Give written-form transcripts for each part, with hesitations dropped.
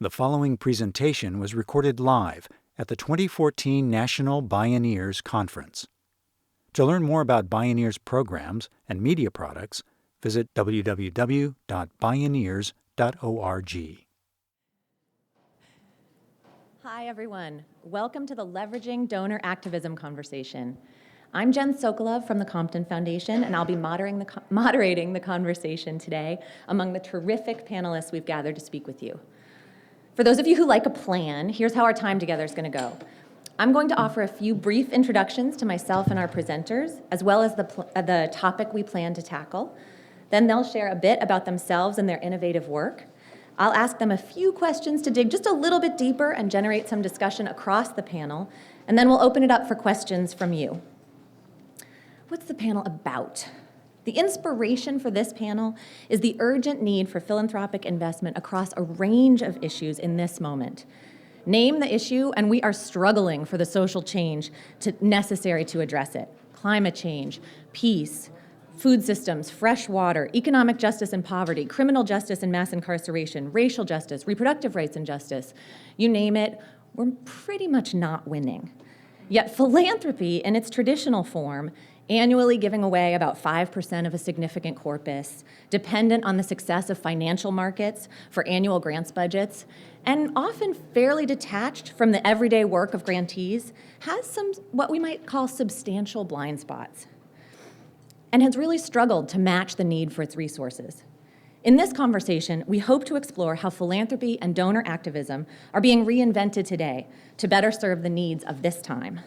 The following presentation was recorded live at the 2014 National Bioneers Conference. To learn more about Bioneers programs and media products, visit www.bioneers.org. Hi, everyone. Welcome to the Leveraging Donor Activism conversation. I'm Jen Sokolov from the Compton Foundation, and I'll be moderating the conversation today among the terrific panelists we've gathered to speak with you. For those of you who like a plan, here's how our time together is going to go. I'm going to offer a few brief introductions to myself and our presenters, as well as the topic we plan to tackle. Then they'll share a bit about themselves and their innovative work. I'll ask them a few questions to dig just a little bit deeper and generate some discussion across the panel, and then we'll open it up for questions from you. What's the panel about? The inspiration for this panel is the urgent need for philanthropic investment across a range of issues in this moment. Name the issue, and we are struggling for the social change necessary to address it. Climate change, peace, food systems, fresh water, economic justice and poverty, criminal justice and mass incarceration, racial justice, reproductive rights and justice. You name it, we're pretty much not winning. Yet philanthropy, in its traditional form, annually giving away about 5% of a significant corpus, dependent on the success of financial markets for annual grants budgets, and often fairly detached from the everyday work of grantees, has some what we might call substantial blind spots, and has really struggled to match the need for its resources. In this conversation, we hope to explore how philanthropy and donor activism are being reinvented today to better serve the needs of this time.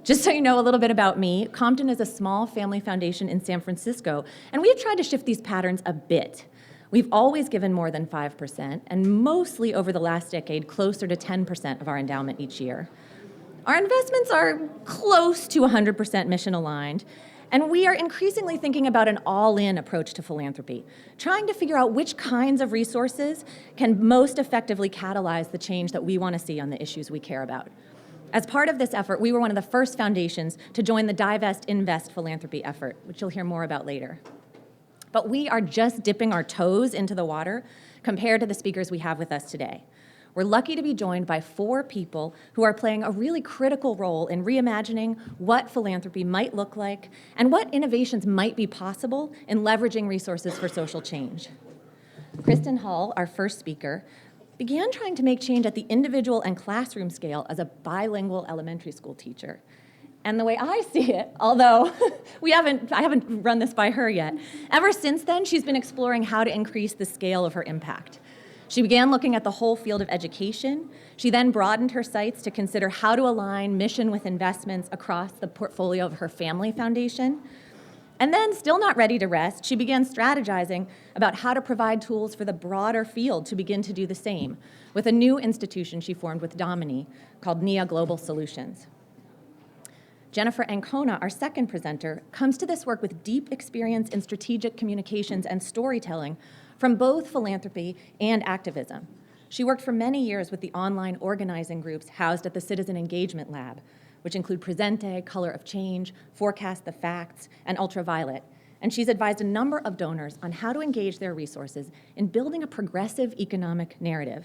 Just so you know a little bit about me, Compton is a small family foundation in San Francisco, and we have tried to shift these patterns a bit. We've always given more than 5%, and mostly over the last decade, closer to 10% of our endowment each year. Our investments are close to 100% mission aligned, and we are increasingly thinking about an all-in approach to philanthropy, trying to figure out which kinds of resources can most effectively catalyze the change that we want to see on the issues we care about. As part of this effort, we were one of the first foundations to join the Divest Invest philanthropy effort, which you'll hear more about later. But we are just dipping our toes into the water compared to the speakers we have with us today. We're lucky to be joined by 4 people who are playing a really critical role in reimagining what philanthropy might look like and what innovations might be possible in leveraging resources for social change. Kristen Hull, our first speaker, began trying to make change at the individual and classroom scale as a bilingual elementary school teacher. And the way I see it, although I haven't run this by her yet, ever since then, she's been exploring how to increase the scale of her impact. She began looking at the whole field of education. She then broadened her sights to consider how to align mission with investments across the portfolio of her family foundation. And then, still not ready to rest, she began strategizing about how to provide tools for the broader field to begin to do the same, with a new institution she formed with Domini called NIA Global Solutions. Jennifer Ancona, our second presenter, comes to this work with deep experience in strategic communications and storytelling from both philanthropy and activism. She worked for many years with the online organizing groups housed at the Citizen Engagement Lab, which include Presente, Color of Change, Forecast the Facts, and Ultraviolet. And she's advised a number of donors on how to engage their resources in building a progressive economic narrative.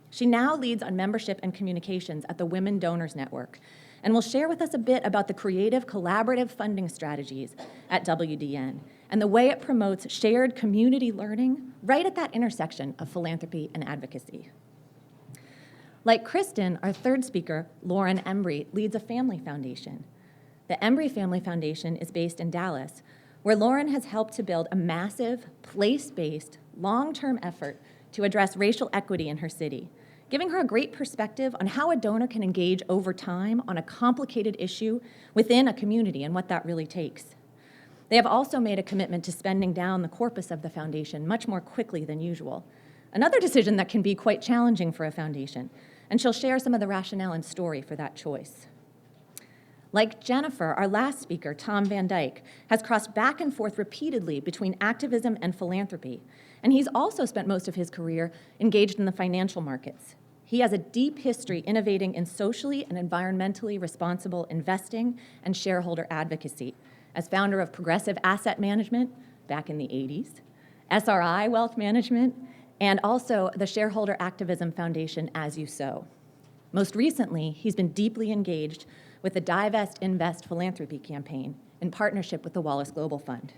She now leads on membership and communications at the Women Donors Network, and will share with us a bit about the creative, collaborative funding strategies at WDN and the way it promotes shared community learning right at that intersection of philanthropy and advocacy. Like Kristen, our third speaker, Lauren Embry, leads a family foundation. The Embry Family Foundation is based in Dallas, where Lauren has helped to build a massive, place-based, long-term effort to address racial equity in her city, giving her a great perspective on how a donor can engage over time on a complicated issue within a community and what that really takes. They have also made a commitment to spending down the corpus of the foundation much more quickly than usual, another decision that can be quite challenging for a foundation, and she'll share some of the rationale and story for that choice. Like Jennifer, our last speaker, Tom Van Dyke, has crossed back and forth repeatedly between activism and philanthropy, and he's also spent most of his career engaged in the financial markets. He has a deep history innovating in socially and environmentally responsible investing and shareholder advocacy as founder of Progressive Asset Management back in the 80s, SRI Wealth Management, and also the Shareholder Activism Foundation, As You Sow. Most recently, he's been deeply engaged with the Divest Invest Philanthropy campaign in partnership with the Wallace Global Fund.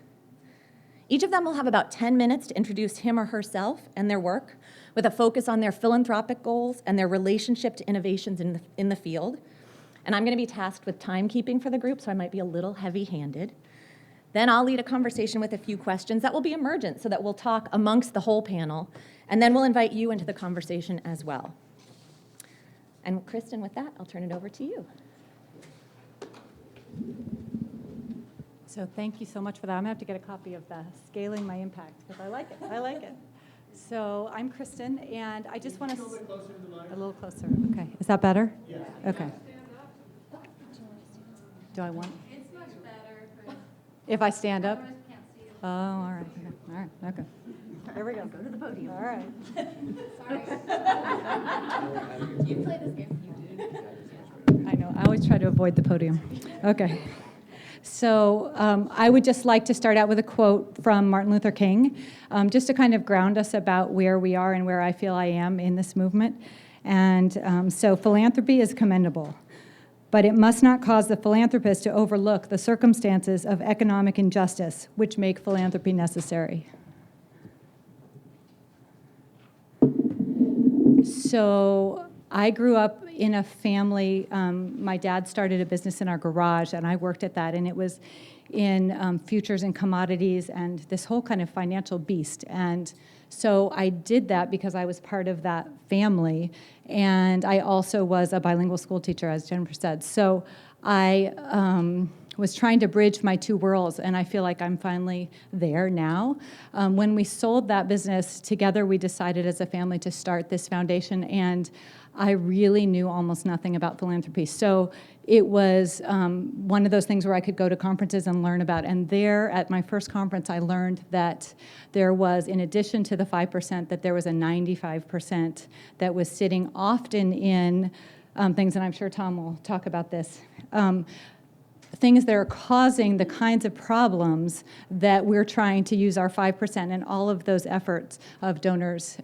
Each of them will have about 10 minutes to introduce him or herself and their work, with a focus on their philanthropic goals and their relationship to innovations in the field. And I'm going to be tasked with timekeeping for the group, so I might be a little heavy-handed. Then I'll lead a conversation with a few questions that will be emergent, so that we'll talk amongst the whole panel, and then we'll invite you into the conversation as well. And Kristen, with that, I'll turn it over to you. So thank you so much for that. I'm going to have to get a copy of the Scaling My Impact, because I like it. I like it. So I'm Kristen, and I just want to... A little closer. Okay. Is that better? Yeah. Okay. Do I want... It's much better if I stand up? Can't see it. Oh, all right. Okay. All right. Okay. Here we go. Go to the podium. All right. Sorry. You play this game. You do. I know. I always try to avoid the podium. Okay. So I would just like to start out with a quote from Martin Luther King, just to kind of ground us about where we are and where I feel I am in this movement. And so philanthropy is commendable, but it must not cause the philanthropist to overlook the circumstances of economic injustice which make philanthropy necessary. So I grew up in a family, my dad started a business in our garage, and I worked at that, and it was in futures and commodities and this whole kind of financial beast. And so I did that because I was part of that family, and I also was a bilingual school teacher, as Jennifer said. So I was trying to bridge my two worlds, and I feel like I'm finally there now. When we sold that business together, we decided as a family to start this foundation, and I really knew almost nothing about philanthropy. So it was one of those things where I could go to conferences and learn about. And there, at my first conference, I learned that there was, in addition to the 5%, that there was a 95% that was sitting often in things, and I'm sure Tom will talk about this, things that are causing the kinds of problems that we're trying to use our 5% and all of those efforts of donors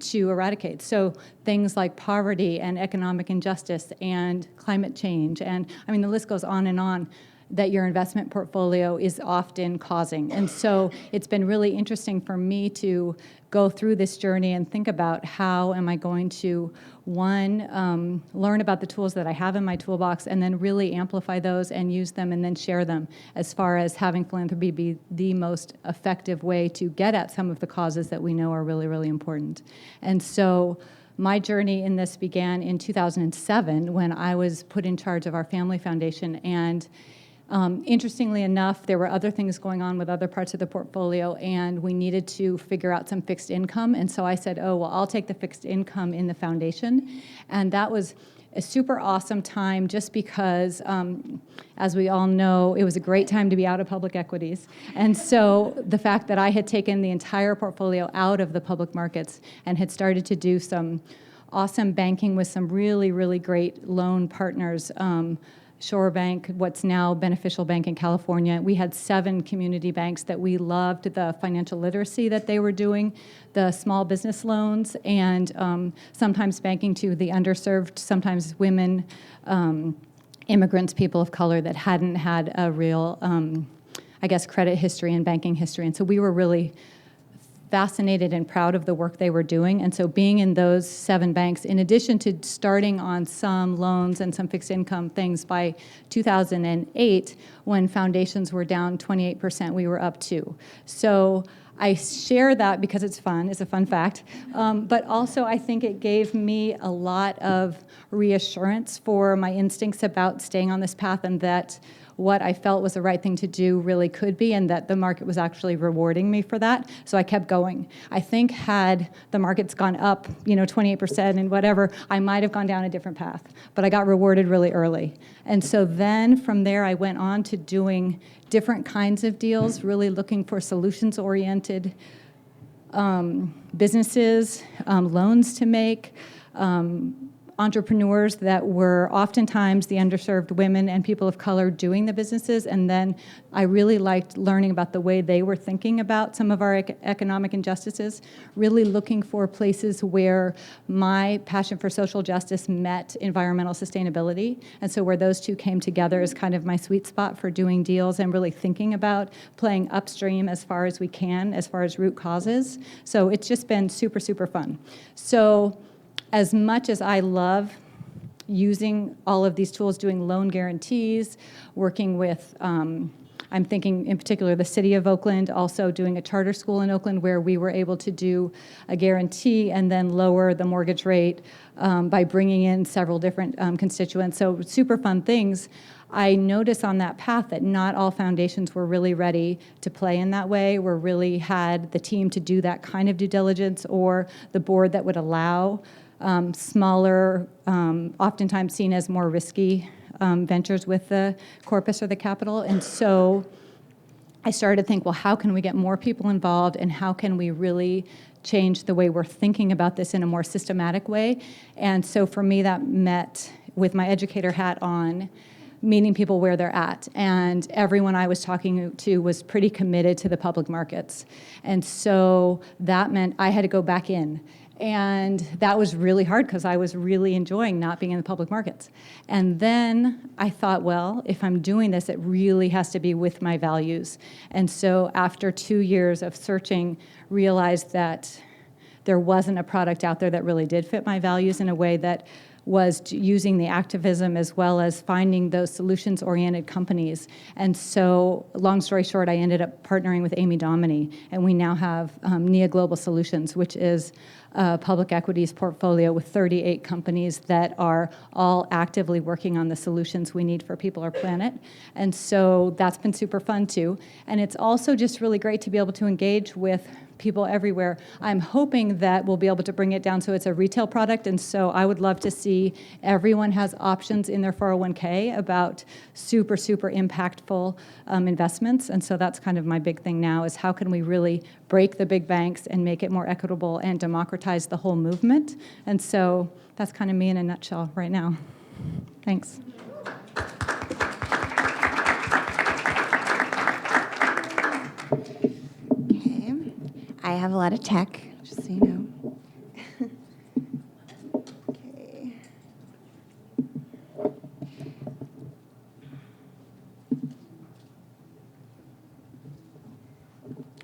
to eradicate. So things like poverty and economic injustice and climate change, and I mean the list goes on, that your investment portfolio is often causing. And so it's been really interesting for me to go through this journey and think about how am I going to, one, learn about the tools that I have in my toolbox, and then really amplify those and use them and then share them, as far as having philanthropy be the most effective way to get at some of the causes that we know are really, really important. And so my journey in this began in 2007 when I was put in charge of our family foundation. And interestingly enough, there were other things going on with other parts of the portfolio, and we needed to figure out some fixed income. And so I said, oh, well, I'll take the fixed income in the foundation. And that was a super awesome time, just because, as we all know, it was a great time to be out of public equities. And so the fact that I had taken the entire portfolio out of the public markets and had started to do some awesome banking with some really, really great loan partners, Shore Bank, what's now Beneficial Bank in California. We had 7 community banks that we loved the financial literacy that they were doing, the small business loans, and sometimes banking to the underserved, sometimes women, immigrants, people of color that hadn't had a real, credit history and banking history. And so we were really fascinated and proud of the work they were doing. And so being in those 7 banks, in addition to starting on some loans and some fixed income things, by 2008, when foundations were down 28%, we were up 2. So I share that because it's fun. It's a fun fact. But also I think it gave me a lot of reassurance for my instincts about staying on this path, and that what I felt was the right thing to do really could be, and that the market was actually rewarding me for that. So I kept going. I think had the markets gone up, 28% and whatever, I might have gone down a different path. But I got rewarded really early. And so then from there, I went on to doing different kinds of deals, really looking for solutions-oriented entrepreneurs that were oftentimes the underserved women and people of color doing the businesses. And then I really liked learning about the way they were thinking about some of our economic injustices, really looking for places where my passion for social justice met environmental sustainability. And so where those two came together is kind of my sweet spot for doing deals and really thinking about playing upstream as far as we can, as far as root causes. So it's just been super, super fun. So as much as I love using all of these tools, doing loan guarantees, working with, I'm thinking in particular the city of Oakland, also doing a charter school in Oakland where we were able to do a guarantee and then lower the mortgage rate by bringing in several different constituents. So super fun things. I noticed on that path that not all foundations were really ready to play in that way, or really had the team to do that kind of due diligence, or the board that would allow smaller, oftentimes seen as more risky ventures with the corpus or the capital. And so I started to think, well, how can we get more people involved, and how can we really change the way we're thinking about this in a more systematic way? And so for me, that met with my educator hat on, meeting people where they're at. And everyone I was talking to was pretty committed to the public markets. And so that meant I had to go back in. And that was really hard because I was really enjoying not being in the public markets. And then I thought, well, if I'm doing this, it really has to be with my values. And so after 2 years of searching, realized that there wasn't a product out there that really did fit my values in a way that was using the activism as well as finding those solutions-oriented companies. And so, long story short, I ended up partnering with Amy Dominy, and we now have NIA Global Solutions, which is a public equities portfolio with 38 companies that are all actively working on the solutions we need for people or planet. And so that's been super fun too. And it's also just really great to be able to engage with people everywhere. I'm hoping that we'll be able to bring it down so it's a retail product, and so I would love to see everyone has options in their 401k about super, super impactful investments. And so that's kind of my big thing now, is how can we really break the big banks and make it more equitable and democratize the whole movement? And so that's kind of me in a nutshell right now. Thanks. I have a lot of tech, just so you know. Okay.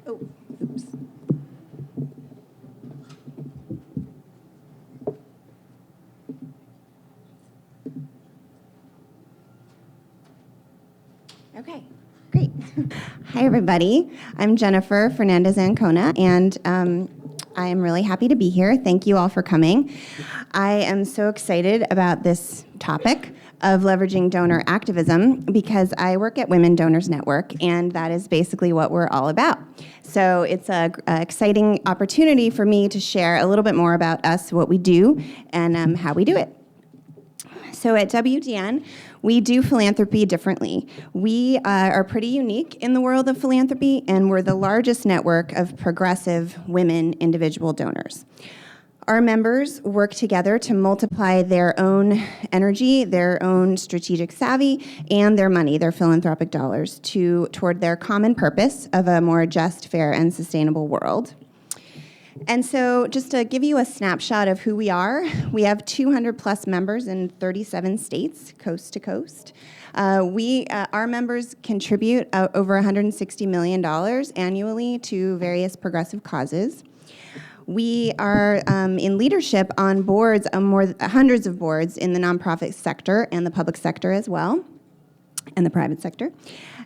Oh, oops. Okay. Great. Hi, everybody. I'm Jennifer Fernandez-Ancona, and I am really happy to be here. Thank you all for coming. I am so excited about this topic of leveraging donor activism because I work at Women Donors Network, and that is basically what we're all about. So it's an exciting opportunity for me to share a little bit more about us, what we do, and how we do it. So at WDN, we do philanthropy differently. We are pretty unique in the world of philanthropy, and we're the largest network of progressive women individual donors. Our members work together to multiply their own energy, their own strategic savvy, and their money, their philanthropic dollars, toward their common purpose of a more just, fair, and sustainable world. And so just to give you a snapshot of who we are, we have 200 plus members in 37 states, coast to coast. Our members contribute over $160 million annually to various progressive causes. We are in leadership on boards, hundreds of boards in the nonprofit sector and the public sector as well, and the private sector.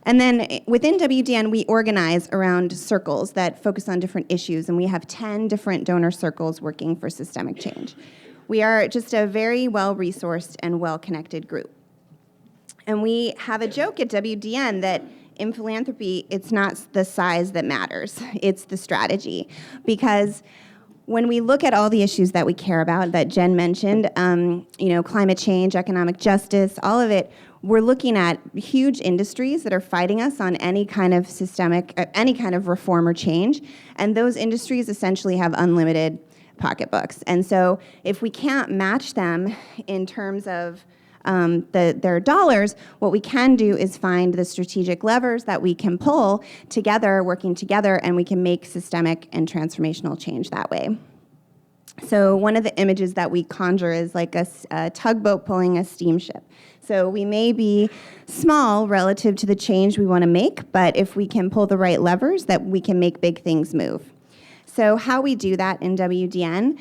And then within WDN, we organize around circles that focus on different issues, and we have 10 different donor circles working for systemic change. We are just a very well-resourced and well-connected group. And we have a joke at WDN that in philanthropy, it's not the size that matters, it's the strategy. Because when we look at all the issues that we care about, that Jen mentioned, climate change, economic justice, all of it, we're looking at huge industries that are fighting us on any kind of systemic, any kind of reform or change, and those industries essentially have unlimited pocketbooks. And so if we can't match them in terms of their dollars, what we can do is find the strategic levers that we can pull together, working together, and we can make systemic and transformational change that way. So one of the images that we conjure is like a tugboat pulling a steamship. So we may be small relative to the change we want to make, but if we can pull the right levers, that we can make big things move. So how we do that in WDN,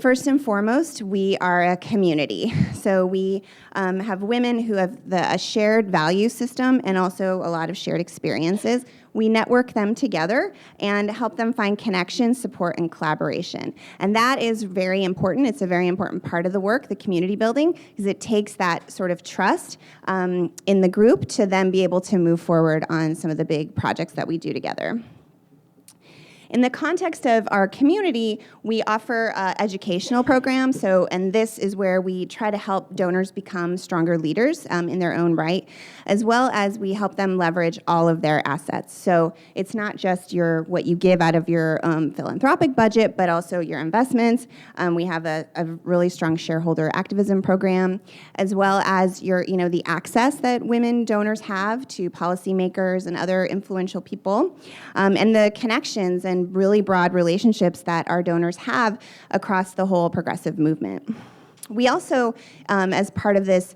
first and foremost, we are a community. So we have women who have a shared value system and also a lot of shared experiences. We network them together and help them find connection, support, and collaboration. And that is very important. It's a very important part of the work, the community building, because it takes that sort of trust in the group to then be able to move forward on some of the big projects that we do together. In the context of our community, we offer educational programs, and this is where we try to help donors become stronger leaders in their own right, as well as we help them leverage all of their assets. So it's not just what you give out of your philanthropic budget, but also your investments. We have a really strong shareholder activism program, as well as the access that women donors have to policymakers and other influential people, and the connections and really broad relationships that our donors have across the whole progressive movement. We also, as part of this,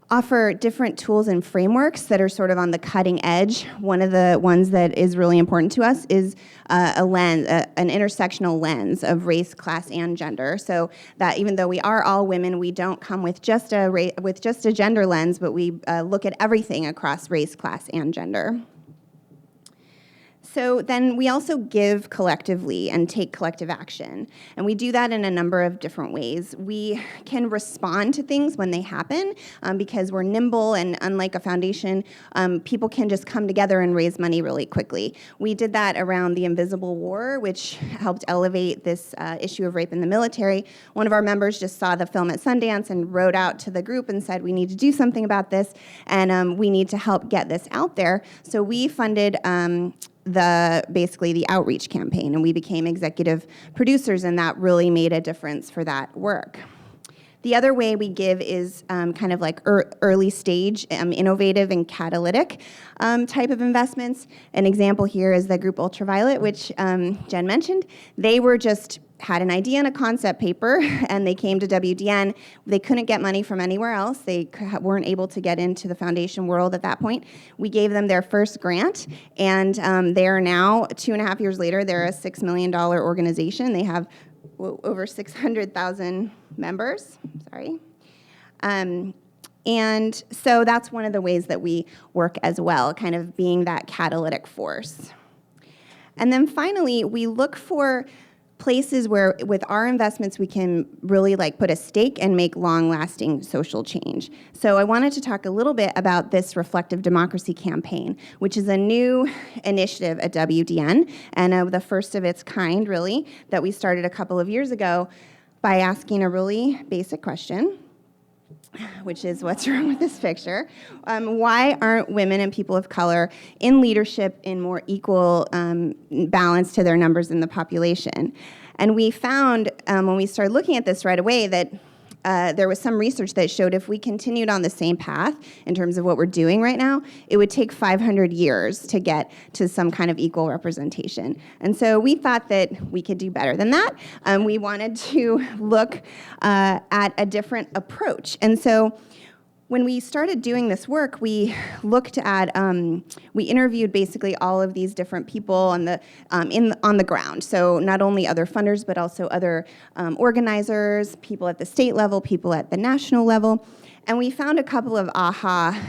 offer different tools and frameworks that are sort of on the cutting edge. One of the ones that is really important to us is a lens, an intersectional lens of race, class, and gender. So that even though we are all women, we don't come with just a gender lens, but we look at everything across race, class, and gender. So then we also give collectively and take collective action. And we do that in a number of different ways. We can respond to things when they happen because we're nimble, and unlike a foundation, people can just come together and raise money really quickly. We did that around the Invisible War, which helped elevate this issue of rape in the military. One of our members just saw the film at Sundance and wrote out to the group and said, we need to do something about this, and we need to help get this out there. So we funded basically the outreach campaign, and we became executive producers, and that really made a difference for that work. The other way we give is kind of like early stage, innovative and catalytic type of investments. An example here is the group Ultraviolet, which Jen mentioned. They were just had an idea and a concept paper, and they came to WDN. They couldn't get money from anywhere else. They weren't able to get into the foundation world at that point. We gave them their first grant, and they are now, 2.5 years later, they're a $6 million organization. They have over 600,000 members, and so that's one of the ways that we work as well, kind of being that catalytic force. And then finally, we look for places where with our investments we can really put a stake and make long-lasting social change. So I wanted to talk a little bit about this Reflective Democracy campaign, which is a new initiative at WDN and the first of its kind, really, that we started a couple of years ago by asking a really basic question, which is what's wrong with this picture? Why aren't women and people of color in leadership in more equal balance to their numbers in the population? And we found when we started looking at this right away that there was some research that showed if we continued on the same path in terms of what we're doing right now, it would take 500 years to get to some kind of equal representation. And so we thought that we could do better than that. We wanted to look at a different approach. And so when we started doing this work, we looked at, we interviewed basically all of these different people on the ground. So not only other funders, but also other organizers, people at the state level, people at the national level. And we found a couple of aha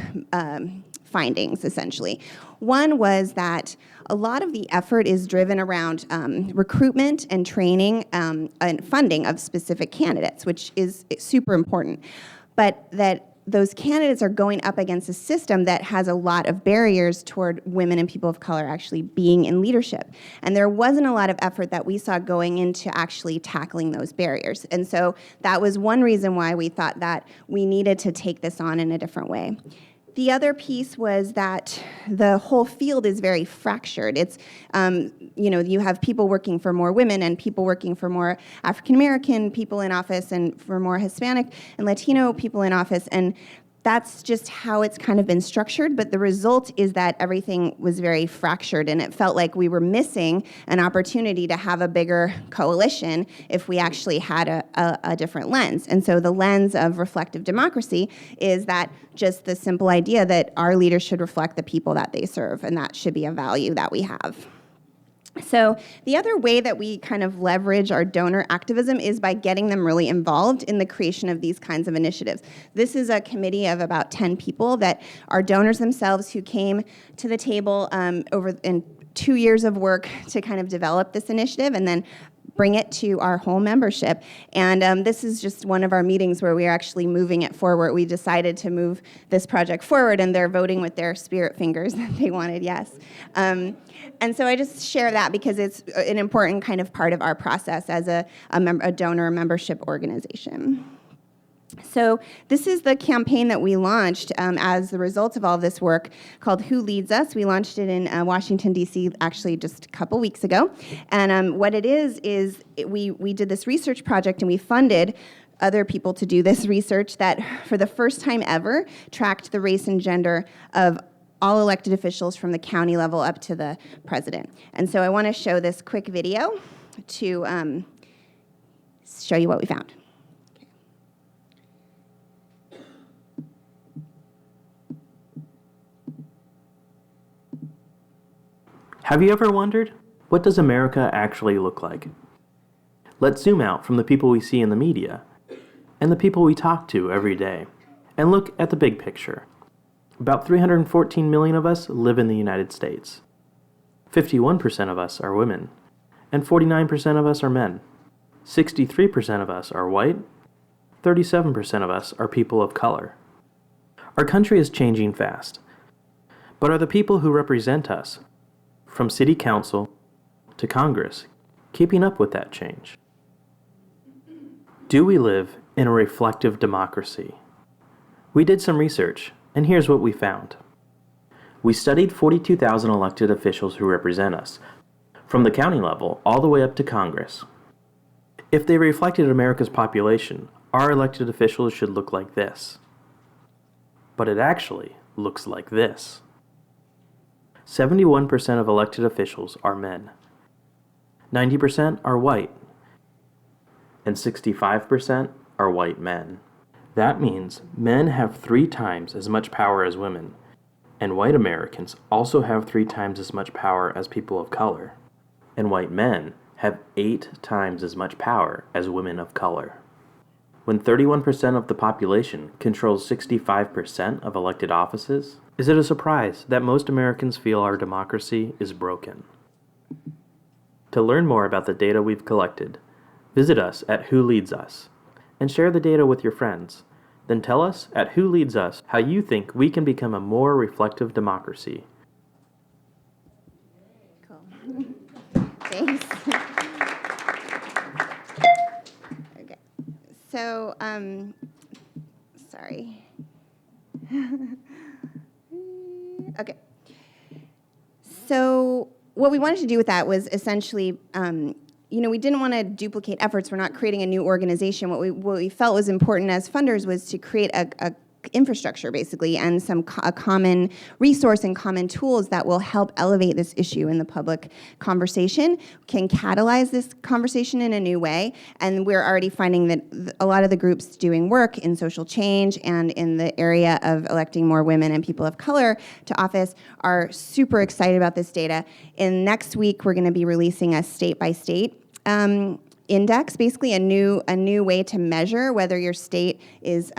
findings, essentially. One was that a lot of the effort is driven around recruitment and training and funding of specific candidates, which is super important. But that those candidates are going up against a system that has a lot of barriers toward women and people of color actually being in leadership. And there wasn't a lot of effort that we saw going into actually tackling those barriers. And so that was one reason why we thought that we needed to take this on in a different way. The other piece was that the whole field is very fractured. It's, you have people working for more women and people working for more African American people in office and for more Hispanic and Latino people in office, and that's just how it's kind of been structured, but the result is that everything was very fractured, and it felt like we were missing an opportunity to have a bigger coalition if we actually had a different lens. And so the lens of reflective democracy is that just the simple idea that our leaders should reflect the people that they serve, and that should be a value that we have. So the other way that we kind of leverage our donor activism is by getting them really involved in the creation of these kinds of initiatives. This is a committee of about 10 people that are donors themselves who came to the table over in 2 years of work to kind of develop this initiative and then bring it to our whole membership. And this is just one of our meetings where we are actually moving it forward. We decided to move this project forward, and they're voting with their spirit fingers that they wanted yes. And so I just share that because it's an important kind of part of our process as a donor membership organization. So this is the campaign that we launched as the result of all of this work called Who Leads Us. We launched it in Washington, D.C. actually just a couple weeks ago. And what it is we did this research project and we funded other people to do this research that for the first time ever tracked the race and gender of all elected officials from the county level up to the president. And so I want to show this quick video to show you what we found. Have you ever wondered, what does America actually look like? Let's zoom out from the people we see in the media and the people we talk to every day and look at the big picture. About 314 million of us live in the United States. 51% of us are women, and 49% of us are men. 63% of us are white, 37% of us are people of color. Our country is changing fast, but are the people who represent us, from city council to Congress, keeping up with that change? Do we live in a reflective democracy? We did some research, and here's what we found. We studied 42,000 elected officials who represent us, from the county level all the way up to Congress. If they reflected America's population, our elected officials should look like this. But it actually looks like this. 71% of elected officials are men. 90% are white. And 65% are white men. That means men have 3 times as much power as women, and white Americans also have 3 times as much power as people of color, and white men have 8 times as much power as women of color. When 31% of the population controls 65% of elected offices, is it a surprise that most Americans feel our democracy is broken? To learn more about the data we've collected, visit us at Who Leads Us, and share the data with your friends. Then tell us at Who Leads Us how you think we can become a more reflective democracy. Cool. Thanks. Okay. So, sorry. Okay. So what we wanted to do with that was essentially, we didn't want to duplicate efforts. We're not creating a new organization. What we felt was important as funders was to create a infrastructure, basically, and a common resource and common tools that will help elevate this issue in the public conversation, can catalyze this conversation in a new way. And we're already finding that a lot of the groups doing work in social change and in the area of electing more women and people of color to office are super excited about this data. And next week, we're going to be releasing a state-by-state index, basically a new way to measure whether your state is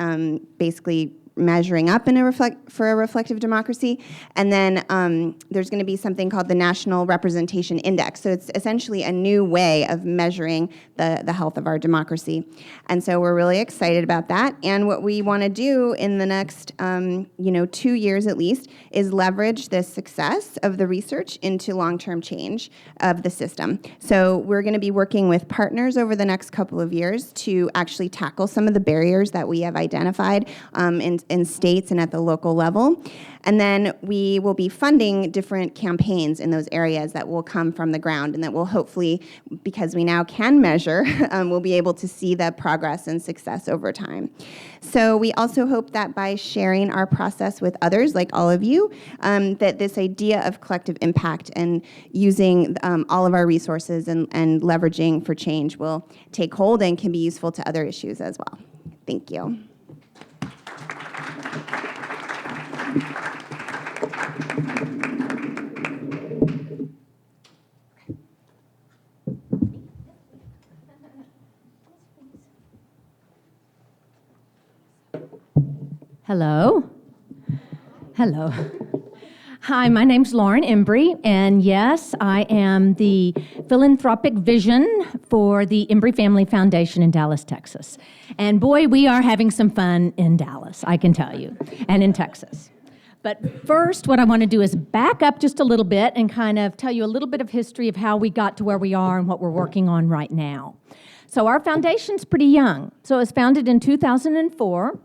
basically measuring up in for a reflective democracy. And then there's going to be something called the National Representation Index. So it's essentially a new way of measuring the health of our democracy. And so we're really excited about that. And what we want to do in the next 2 years at least is leverage the success of the research into long-term change of the system. So we're going to be working with partners over the next couple of years to actually tackle some of the barriers that we have identified in states and at the local level. And then we will be funding different campaigns in those areas that will come from the ground and that will hopefully, because we now can measure, we'll be able to see the progress and success over time. So we also hope that by sharing our process with others, like all of you, that this idea of collective impact and using all of our resources and leveraging for change will take hold and can be useful to other issues as well. Thank you. Hello. Hello. Hi, my name's Lauren Embry, and yes, I am the philanthropic vision for the Embry Family Foundation in Dallas, Texas. And boy, we are having some fun in Dallas, I can tell you, and in Texas. But first, what I want to do is back up just a little bit and kind of tell you a little bit of history of how we got to where we are and what we're working on right now. So our foundation's pretty young. So it was founded in 2004.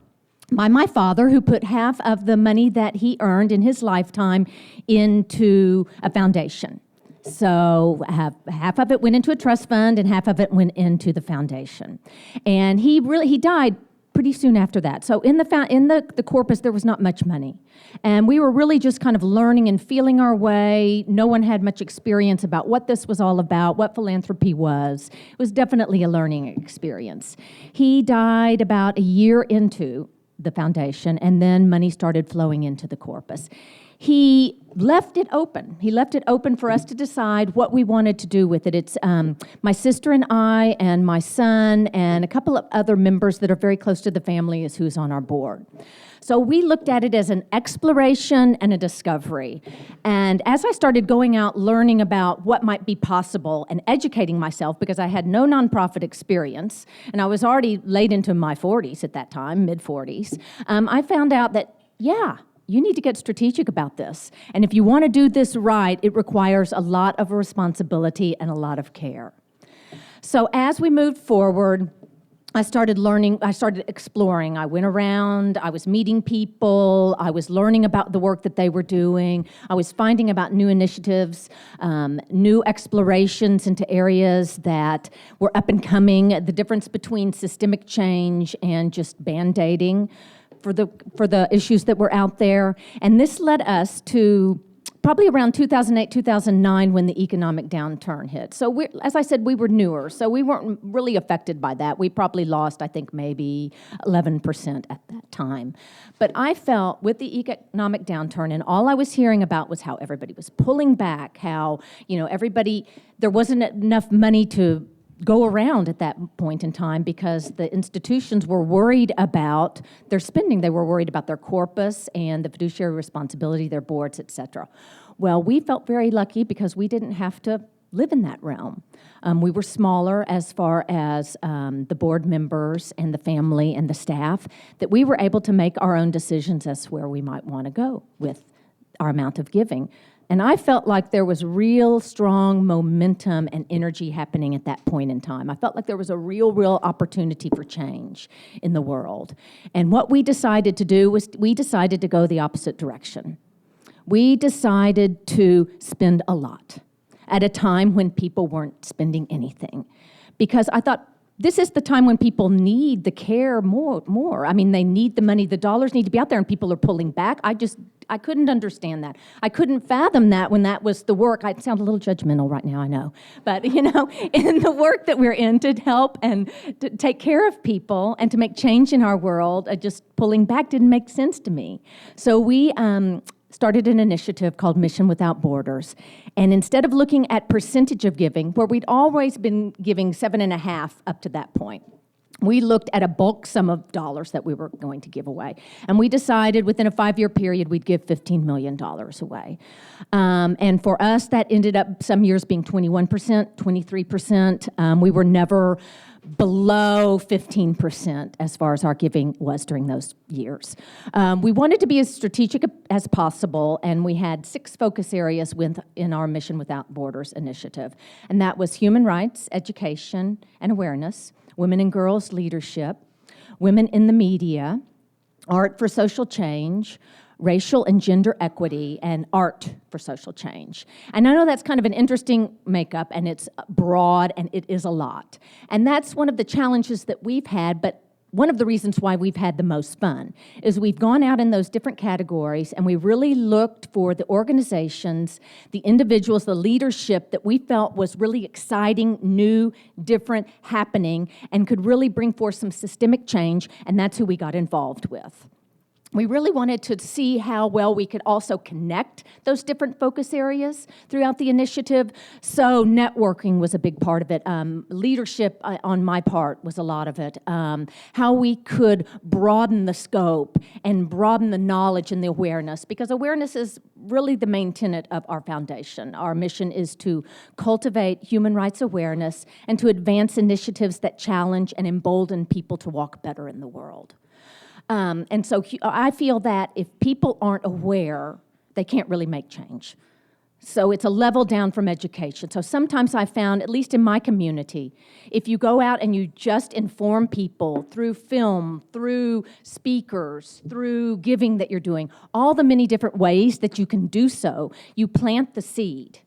By my father, who put half of the money that he earned in his lifetime into a foundation. So half of it went into a trust fund and half of it went into the foundation. And he died pretty soon after that. So in the corpus, there was not much money. And we were really just kind of learning and feeling our way. No one had much experience about what this was all about, what philanthropy was. It was definitely a learning experience. He died about a year into the foundation, and then money started flowing into the corpus. He left it open. He left it open for us to decide what we wanted to do with it. It's my sister and I and my son and a couple of other members that are very close to the family is who's on our board. So we looked at it as an exploration and a discovery. And as I started going out learning about what might be possible and educating myself, because I had no nonprofit experience, and I was already late into my 40s at that time, mid-40s, I found out that, yeah, you need to get strategic about this. And if you want to do this right, it requires a lot of responsibility and a lot of care. So as we moved forward, I started learning, I started exploring. I went around, I was meeting people, I was learning about the work that they were doing, I was finding about new initiatives, new explorations into areas that were up and coming, the difference between systemic change and just band-aiding for the issues that were out there. And this led us to probably around 2008, 2009 when the economic downturn hit. So as I said, we were newer, so we weren't really affected by that. We probably lost, I think, maybe 11% at that time. But I felt with the economic downturn, and all I was hearing about was how everybody was pulling back, how, there wasn't enough money to go around at that point in time because the institutions were worried about their spending. They were worried about their corpus and the fiduciary responsibility, their boards, et cetera. Well, we felt very lucky because we didn't have to live in that realm. We were smaller as far as the board members and the family and the staff, that we were able to make our own decisions as to where we might want to go with our amount of giving. And I felt like there was real strong momentum and energy happening at that point in time. I felt like there was a real opportunity for change in the world. And what we decided to do was we decided to go the opposite direction. We decided to spend a lot at a time when people weren't spending anything. Because I thought, this is the time when people need the care more. I mean, they need the money. The dollars need to be out there, and people are pulling back. I couldn't understand that. I couldn't fathom that when that was the work. I sound a little judgmental right now, I know. But, in the work that we're in to help and to take care of people and to make change in our world, just pulling back didn't make sense to me. So we started an initiative called Mission Without Borders. And instead of looking at percentage of giving, where we'd always been giving 7.5 up to that point, we looked at a bulk sum of dollars that we were going to give away. And we decided within a 5-year period, we'd give $15 million away. And for us, that ended up some years being 21%, 23%. We were never below 15% as far as our giving was during those years. We wanted to be as strategic as possible, and we had 6 focus areas in our Mission Without Borders initiative. And that was human rights, education, and awareness, women and girls leadership, women in the media, art for social change, racial and gender equity, and art for social change. And I know that's kind of an interesting makeup, and it's broad, and it is a lot. And that's one of the challenges that we've had, but one of the reasons why we've had the most fun is we've gone out in those different categories and we really looked for the organizations, the individuals, the leadership that we felt was really exciting, new, different, happening, and could really bring forth some systemic change, and that's who we got involved with. We really wanted to see how well we could also connect those different focus areas throughout the initiative. So networking was a big part of it. Leadership on my part was a lot of it. How we could broaden the scope and broaden the knowledge and the awareness, because awareness is really the main tenet of our foundation. Our mission is to cultivate human rights awareness and to advance initiatives that challenge and embolden people to walk better in the world. And so I feel that if people aren't aware, they can't really make change. So it's a level down from education. So sometimes I found, at least in my community, if you go out and you just inform people through film, through speakers, through giving that you're doing, all the many different ways that you can do so, you plant the seed.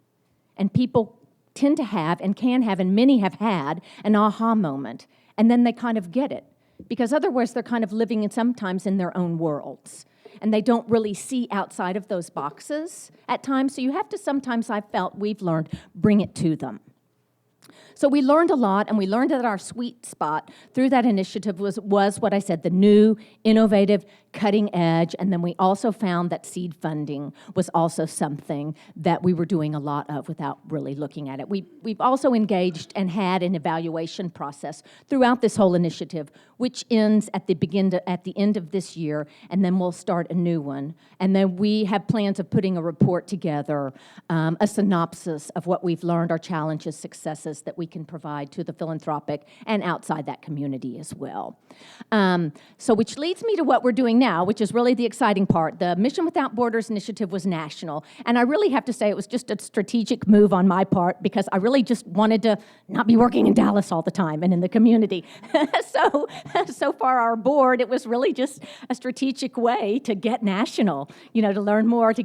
And people tend to have and can have, and many have had, an aha moment. And then they kind of get it. Because otherwise they're kind of living sometimes in their own worlds. And they don't really see outside of those boxes at times. So you have to sometimes, I felt, we've learned, bring it to them. So we learned a lot, and we learned that our sweet spot through that initiative was what I said, the new, innovative, cutting edge, and then we also found that seed funding was also something that we were doing a lot of without really looking at it. We've also engaged and had an evaluation process throughout this whole initiative, which ends at the end of this year, and then we'll start a new one. And then we have plans of putting a report together, a synopsis of what we've learned, our challenges, successes that we can provide to the philanthropic and outside that community as well. So which leads me to what we're doing now, which is really the exciting part. The Mission Without Borders initiative was national, and I really have to say it was just a strategic move on my part because I really just wanted to not be working in Dallas all the time and in the community. So far our board, it was really just a strategic way to get national, to learn more, to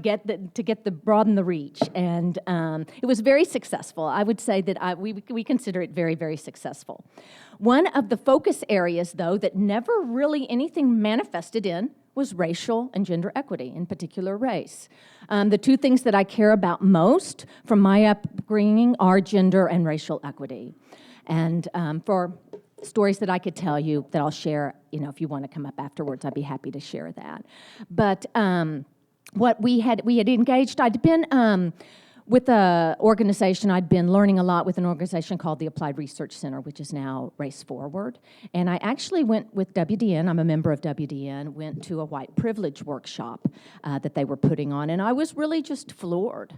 broaden the reach, and it was very successful. I would say that we consider it very, very successful. One of the focus areas, though, that never really anything manifested in was racial and gender equity, in particular race. The two things that I care about most from my upbringing are gender and racial equity. And for stories that I could tell you that I'll share, if you want to come up afterwards, I'd be happy to share that. But what we had engaged, I'd been with an organization, I'd been learning a lot with an organization called the Applied Research Center, which is now Race Forward. And I actually went with WDN, I'm a member of WDN, went to a white privilege workshop that they were putting on. And I was really just floored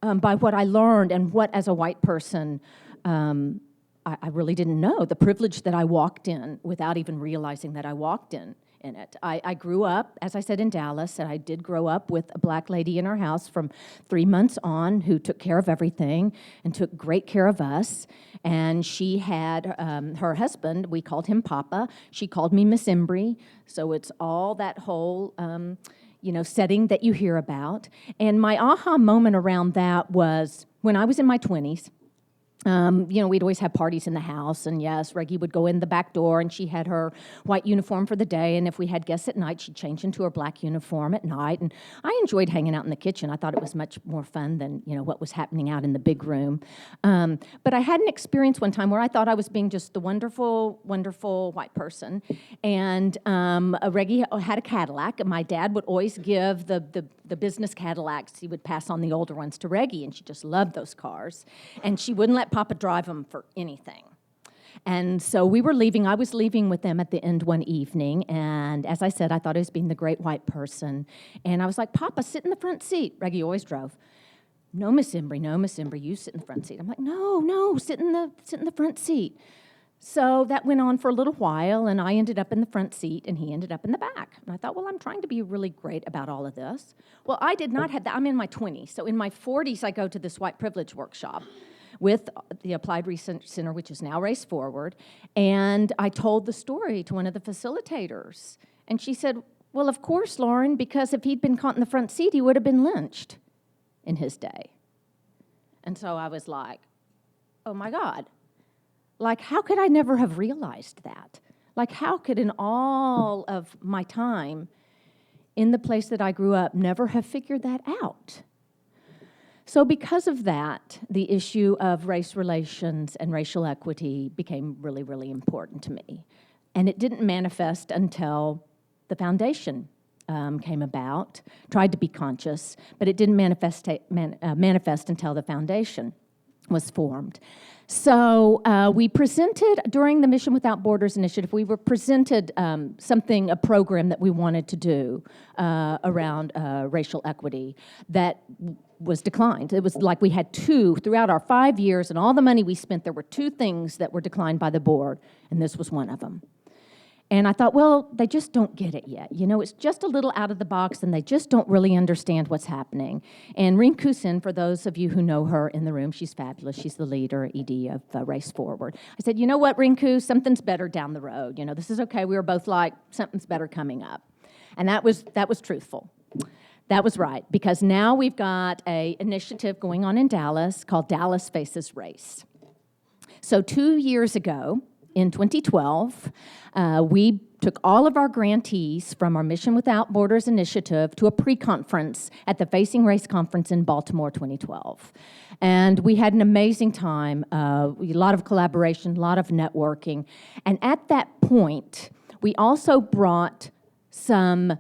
by what I learned and what, as a white person, I really didn't know, the privilege that I walked in without even realizing that I walked in it. I grew up, as I said, in Dallas, and I did grow up with a black lady in our house from 3 months on who took care of everything and took great care of us. And she had her husband, we called him Papa. She called me Miss Embry. So it's all that whole setting that you hear about. And my aha moment around that was when I was in my 20s. We'd always have parties in the house, and yes, Reggie would go in the back door, and she had her white uniform for the day, and if we had guests at night, she'd change into her black uniform at night, and I enjoyed hanging out in the kitchen. I thought it was much more fun than, what was happening out in the big room. But I had an experience one time where I thought I was being just the wonderful, wonderful white person, and Reggie had a Cadillac, and my dad would always give the business Cadillacs. He would pass on the older ones to Reggie, and she just loved those cars, and she wouldn't let Papa drive them for anything. And so we were leaving. I was leaving with them at the end one evening, and as I said, I thought I was being the great white person, and I was like, Papa, sit in the front seat. Reggie always drove. No, Miss Embry, you sit in the front seat. I'm like, no, sit in the front seat. So that went on for a little while, and I ended up in the front seat, and he ended up in the back. And I thought, well, I'm trying to be really great about all of this. Well, I did not have that. I'm in my 20s. So in my 40s, I go to this white privilege workshop with the Applied Research Center, which is now Race Forward, and I told the story to one of the facilitators. And she said, Well, of course, Lauren, because if he'd been caught in the front seat, he would have been lynched in his day. And so I was like, oh my God. Like, how could I never have realized that? Like, how could in all of my time in the place that I grew up never have figured that out? So because of that, the issue of race relations and racial equity became really, really important to me. And it didn't manifest until the foundation came about, tried to be conscious, but it didn't manifest until the foundation was formed. So we presented, during the Mission Without Borders initiative, we were presented a program that we wanted to do around racial equity that was declined. It was like we had two, throughout our 5 years and all the money we spent, there were two things that were declined by the board, and this was one of them. And I thought, well, they just don't get it yet. You know, it's just a little out of the box, and they just don't really understand what's happening. And Rinku Sen, for those of you who know her in the room, she's fabulous. She's the leader, ED of Race Forward. I said, you know what, Rinku, something's better down the road. You know, this is okay. We were both like, something's better coming up. And that was truthful. That was right, because now we've got an initiative going on in Dallas called Dallas Faces Race. So 2 years ago, in 2012, we took all of our grantees from our Mission Without Borders initiative to a pre-conference at the Facing Race Conference in Baltimore 2012. And we had an amazing time, a lot of collaboration, a lot of networking. And at that point, we also brought some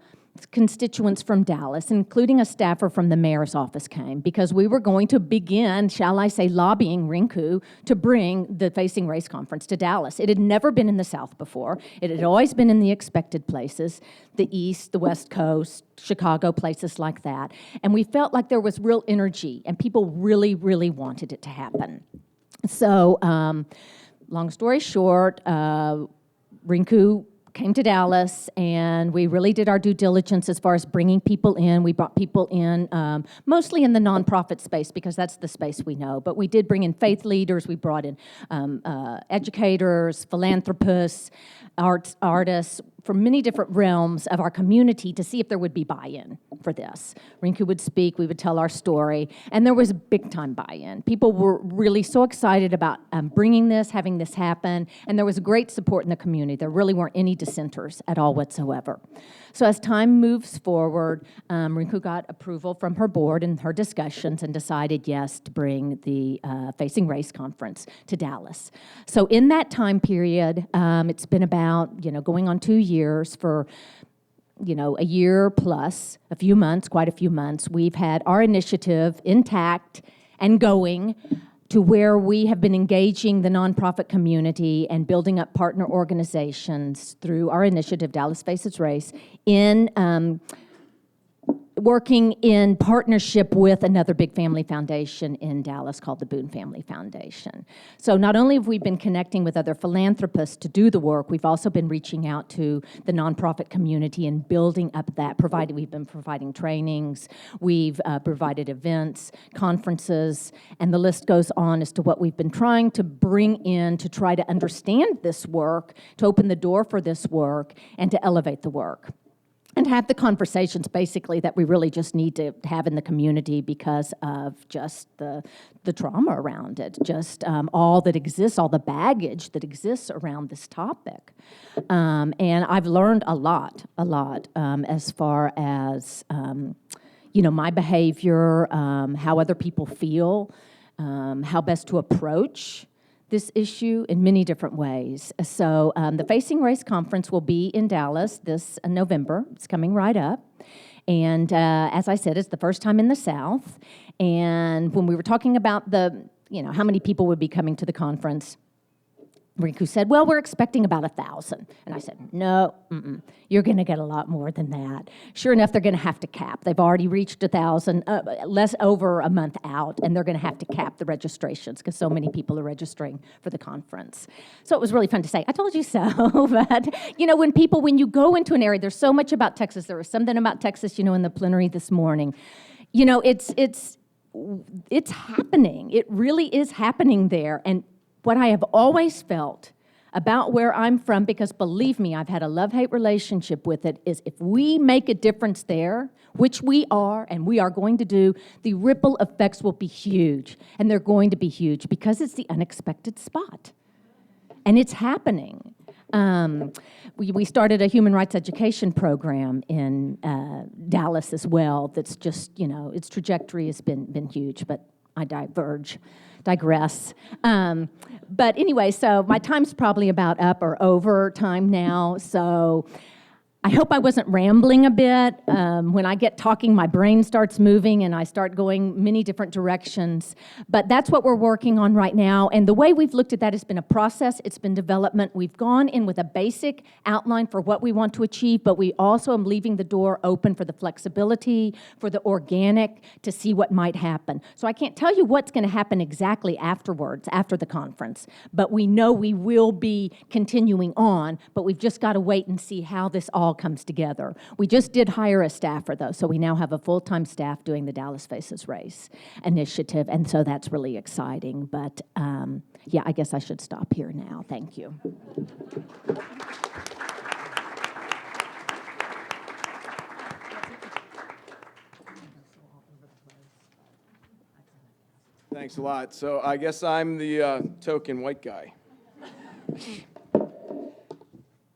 constituents from Dallas, including a staffer from the mayor's office came, because we were going to begin, shall I say, lobbying Rinku to bring the Facing Race Conference to Dallas. It had never been in the South before. It had always been in the expected places, the East, the West Coast, Chicago, places like that. And we felt like there was real energy, and people really, really wanted it to happen. So, long story short, Rinku came to Dallas, and we really did our due diligence as far as bringing people in. We brought people in, mostly in the nonprofit space, because that's the space we know. But we did bring in faith leaders. We brought in educators, philanthropists, artists from many different realms of our community to see if there would be buy-in for this. Rinku would speak, we would tell our story, and there was big-time buy-in. People were really so excited about bringing this, having this happen, and there was great support in the community. There really weren't any dissenters at all whatsoever. So as time moves forward, Rinku got approval from her board and her discussions and decided, yes, to bring the Facing Race Conference to Dallas. So in that time period, it's been about, going on 2 years for, a year plus, a few months, quite a few months. We've had our initiative intact and going to where we have been engaging the nonprofit community and building up partner organizations through our initiative, Dallas Faces Race, in working in partnership with another big family foundation in Dallas called the Boone Family Foundation. So not only have we been connecting with other philanthropists to do the work, we've also been reaching out to the nonprofit community and building up that. We've been providing trainings, we've provided events, conferences, and the list goes on as to what we've been trying to bring in to try to understand this work, to open the door for this work, and to elevate the work. And have the conversations, basically, that we really just need to have in the community because of just the trauma around it, just all that exists, all the baggage that exists around this topic. And I've learned a lot as far as, my behavior, how other people feel, how best to approach this issue in many different ways. So the Facing Race Conference will be in Dallas this November. It's coming right up. And as I said, it's the first time in the South. And when we were talking about how many people would be coming to the conference, Rinku said, well, we're expecting about 1,000. And I said, no, you're going to get a lot more than that. Sure enough, they're going to have to cap. They've already reached 1,000, less over a month out, and they're going to have to cap the registrations because so many people are registering for the conference. So it was really fun to say, I told you so. But, when you go into an area, there's so much about Texas. There was something about Texas, in the plenary this morning. It's happening. It really is happening there. And what I have always felt about where I'm from, because believe me, I've had a love-hate relationship with it, is if we make a difference there, which we are and we are going to do, the ripple effects will be huge. And they're going to be huge because it's the unexpected spot. And it's happening. We started a human rights education program in Dallas as well that's just, its trajectory has been huge, but I digress. But anyway, so my time's probably about up or over time now, so I hope I wasn't rambling a bit. When I get talking, my brain starts moving and I start going many different directions. But that's what we're working on right now. And the way we've looked at that has been a process. It's been development. We've gone in with a basic outline for what we want to achieve, but we also am leaving the door open for the flexibility, for the organic, to see what might happen. So I can't tell you what's going to happen exactly afterwards, after the conference. But we know we will be continuing on, but we've just got to wait and see how this all comes together. We just did hire a staffer, though, so we now have a full-time staff doing the Dallas Faces Race initiative, and so that's really exciting. But yeah, I guess I should stop here now. Thank you. Thanks a lot. So I guess I'm the token white guy.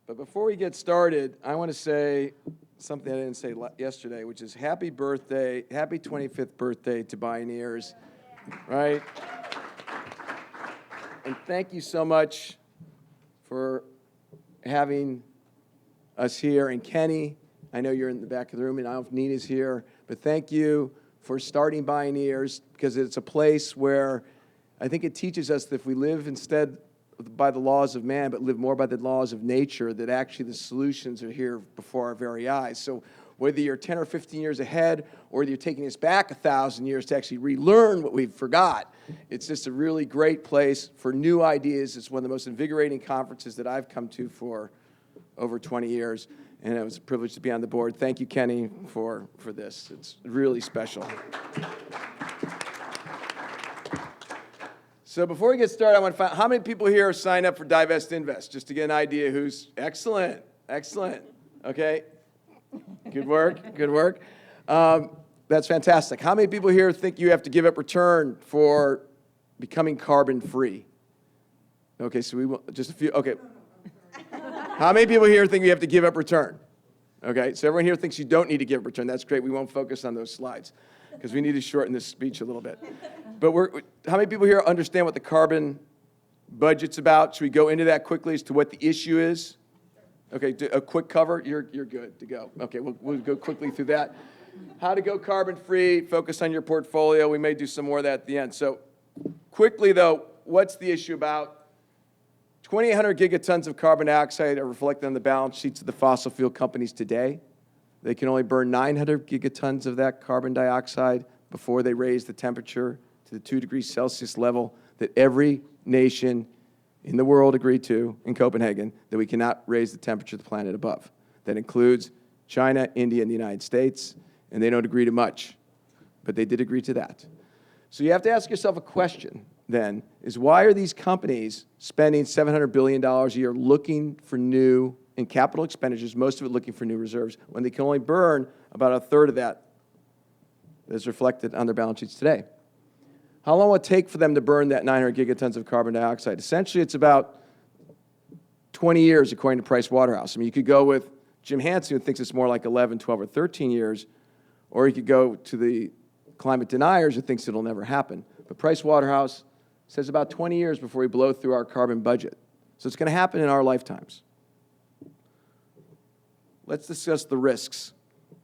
But before we get started, I want to say something I didn't say yesterday, which is happy birthday, happy 25th birthday to Bioneers, right? And thank you so much for having us here. And Kenny, I know you're in the back of the room, and I don't know if Nina's here, but thank you for starting Bioneers, because it's a place where I think it teaches us that if we live instead by the laws of man, but live more by the laws of nature, that actually the solutions are here before our very eyes. So whether you're 10 or 15 years ahead, or whether you're taking us back 1,000 years to actually relearn what we forgot, it's just a really great place for new ideas. It's one of the most invigorating conferences that I've come to for over 20 years, and it was a privilege to be on the board. Thank you, Kenny, for this. It's really special. So before we get started, I want to find how many people here signed up for Divest Invest, just to get an idea who's excellent. Okay, good work. That's fantastic. How many people here think you have to give up return for becoming carbon free? Okay, so we want just a few. Okay, how many people here think you have to give up return? Okay, so everyone here thinks you don't need to give up return. That's great. We won't focus on those slides because we need to shorten this speech a little bit. But how many people here understand what the carbon budget's about? Should we go into that quickly as to what the issue is? Okay, a quick cover. You're good to go. Okay, we'll go quickly through that. How to go carbon free, focus on your portfolio. We may do some more of that at the end. So quickly though, what's the issue about? 2,800 gigatons of carbon dioxide are reflected on the balance sheets of the fossil fuel companies today. They can only burn 900 gigatons of that carbon dioxide before they raise the temperature to the 2 degrees Celsius level that every nation in the world agreed to in Copenhagen, that we cannot raise the temperature of the planet above. That includes China, India, and the United States, and they don't agree to much, but they did agree to that. So you have to ask yourself a question then, is why are these companies spending $700 billion a year looking for new, in capital expenditures, most of it looking for new reserves, when they can only burn about a third of that is reflected on their balance sheets today? How long will it take for them to burn that 900 gigatons of carbon dioxide? Essentially, it's about 20 years, according to Price Waterhouse. I mean, you could go with Jim Hansen, who thinks it's more like 11, 12, or 13 years, or you could go to the climate deniers, who thinks it'll never happen. But Price Waterhouse says about 20 years before we blow through our carbon budget. So it's going to happen in our lifetimes. Let's discuss the risks.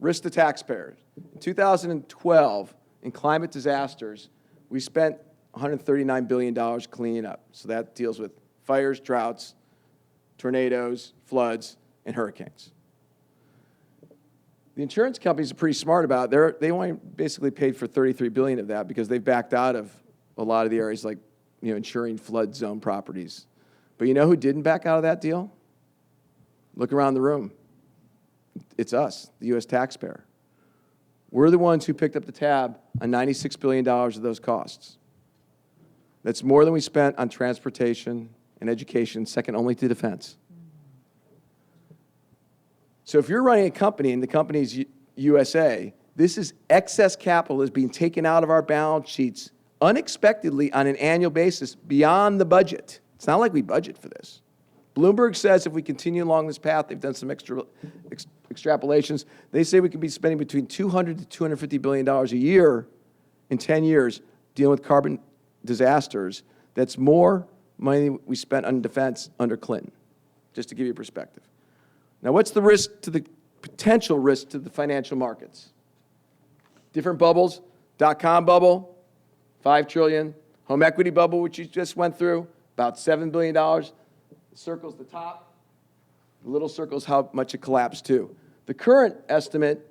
Risk to taxpayers. In 2012, in climate disasters, we spent $139 billion cleaning up. So that deals with fires, droughts, tornadoes, floods, and hurricanes. The insurance companies are pretty smart about it. They only basically paid for $33 billion of that because they've backed out of a lot of the areas like insuring flood zone properties. But you know who didn't back out of that deal? Look around the room. It's us, the U.S. taxpayer. We're the ones who picked up the tab on $96 billion of those costs. That's more than we spent on transportation and education, second only to defense. So if you're running a company and the company's USA, this is excess capital is being taken out of our balance sheets unexpectedly on an annual basis beyond the budget. It's not like we budget for this. Bloomberg says if we continue along this path, they've done some extrapolations, they say we could be spending between $200 to $250 billion a year in 10 years dealing with carbon disasters. That's more money we spent on defense under Clinton, just to give you perspective. Now, what's the risk to the potential risk to the financial markets? Different bubbles, dot-com bubble, $5 trillion. Home equity bubble, which you just went through, about $7 billion. The circle's the top. The little circle's how much it collapsed to. The current estimate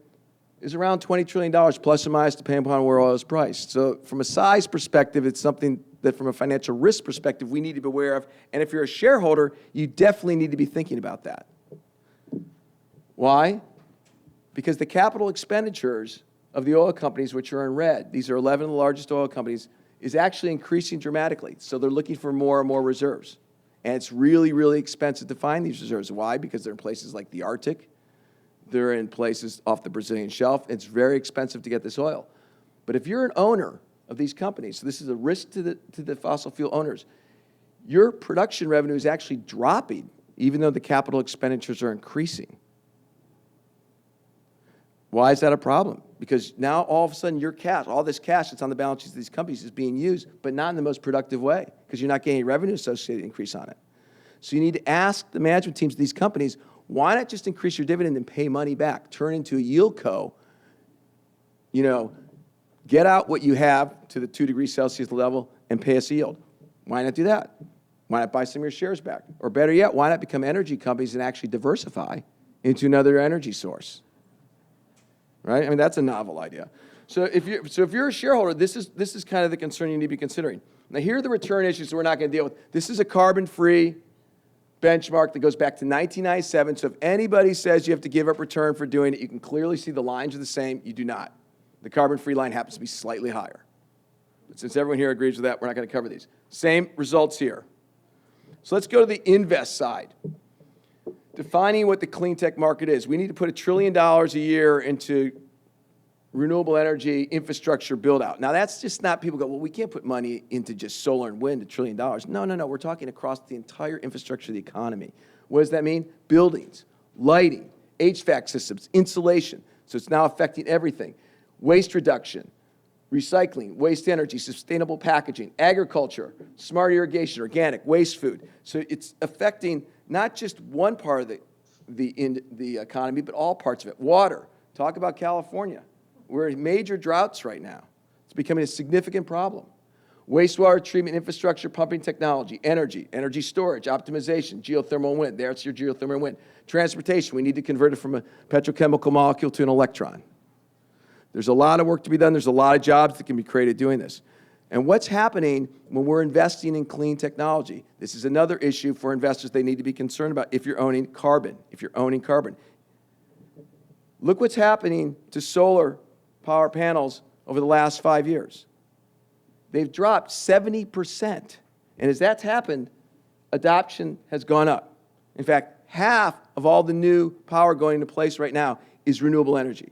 is around $20 trillion, plus or minus, depending upon where oil is priced. So from a size perspective, it's something that from a financial risk perspective, we need to be aware of. And if you're a shareholder, you definitely need to be thinking about that. Why? Because the capital expenditures of the oil companies, which are in red, these are 11 of the largest oil companies, is actually increasing dramatically. So they're looking for more and more reserves. And it's really, really expensive to find these reserves. Why? Because they're in places like the Arctic. They're in places off the Brazilian shelf. It's very expensive to get this oil. But if you're an owner of these companies, so this is a risk to the fossil fuel owners, your production revenue is actually dropping, even though the capital expenditures are increasing. Why is that a problem? Because now all of a sudden your cash, all this cash that's on the balance sheets of these companies is being used, but not in the most productive way, because you're not getting any revenue associated increase on it. So you need to ask the management teams of these companies, why not just increase your dividend and pay money back? Turn into a yield co. You know, get out what you have to the 2 degrees Celsius level and pay us a yield. Why not do that? Why not buy some of your shares back? Or better yet, why not become energy companies and actually diversify into another energy source? Right? I mean, that's a novel idea. So if you're a shareholder, this is kind of the concern you need to be considering. Now, here are the return issues that we're not going to deal with. This is a carbon-free benchmark that goes back to 1997. So if anybody says you have to give up return for doing it, you can clearly see the lines are the same. You do not. The carbon-free line happens to be slightly higher. But since everyone here agrees with that, we're not going to cover these. Same results here. So let's go to the invest side. Defining what the clean tech market is. We need to put $1 trillion a year into renewable energy infrastructure build out. Now that's just not people go, well, we can't put money into just solar and wind, $1 trillion. No. We're talking across the entire infrastructure of the economy. What does that mean? Buildings, lighting, HVAC systems, insulation. So it's now affecting everything. Waste reduction, recycling, waste energy, sustainable packaging, agriculture, smart irrigation, organic, waste food. So it's affecting not just one part of the economy, but all parts of it. Water. Talk about California. We're in major droughts right now. It's becoming a significant problem. Wastewater treatment infrastructure, pumping technology, energy storage, optimization, geothermal wind. There's your geothermal wind. Transportation. We need to convert it from a petrochemical molecule to an electron. There's a lot of work to be done. There's a lot of jobs that can be created doing this. And what's happening when we're investing in clean technology? This is another issue for investors they need to be concerned about if you're owning carbon. Look what's happening to solar power panels over the last 5 years. They've dropped 70%. And as that's happened, adoption has gone up. In fact, half of all the new power going into place right now is renewable energy.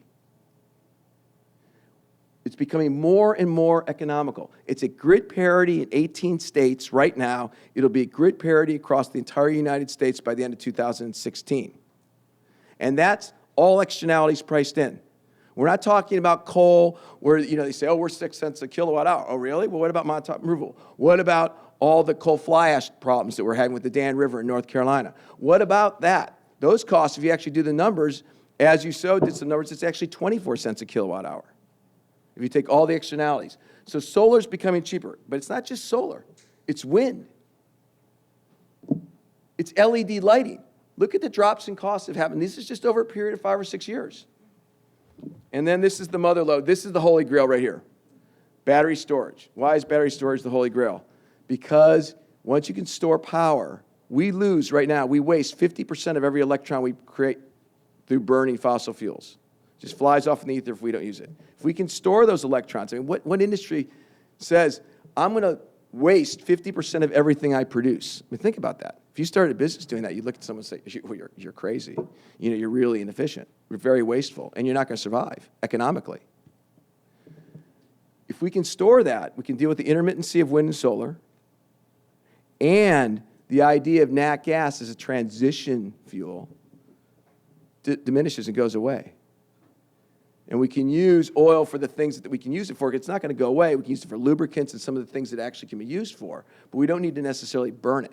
It's becoming more and more economical. It's at grid parity in 18 states right now. It'll be at grid parity across the entire United States by the end of 2016. And that's all externalities priced in. We're not talking about coal where, they say, oh, we're 6 cents a kilowatt hour. Oh, really? Well, what about Montauk removal? What about all the coal fly ash problems that we're having with the Dan River in North Carolina? What about that? Those costs, if you actually do the numbers, as you did some numbers, it's actually 24 cents a kilowatt hour. If you take all the externalities. So solar's becoming cheaper, but it's not just solar. It's wind. It's LED lighting. Look at the drops in costs that have happened. This is just over a period of 5 or 6 years. And then this is the mother lode. This is the holy grail right here. Battery storage. Why is battery storage the holy grail? Because once you can store power, we lose right now, we waste 50% of every electron we create through burning fossil fuels. Just flies off in the ether if we don't use it. If we can store those electrons, I mean, what industry says, I'm going to waste 50% of everything I produce. I mean, think about that. If you started a business doing that, you'd look at someone and say, well, you're crazy. You know, you're really inefficient. You're very wasteful, and you're not going to survive economically. If we can store that, we can deal with the intermittency of wind and solar, and the idea of nat gas as a transition fuel diminishes and goes away. And we can use oil for the things that we can use it for. It's not going to go away. We can use it for lubricants and some of the things that actually can be used for, but we don't need to necessarily burn it.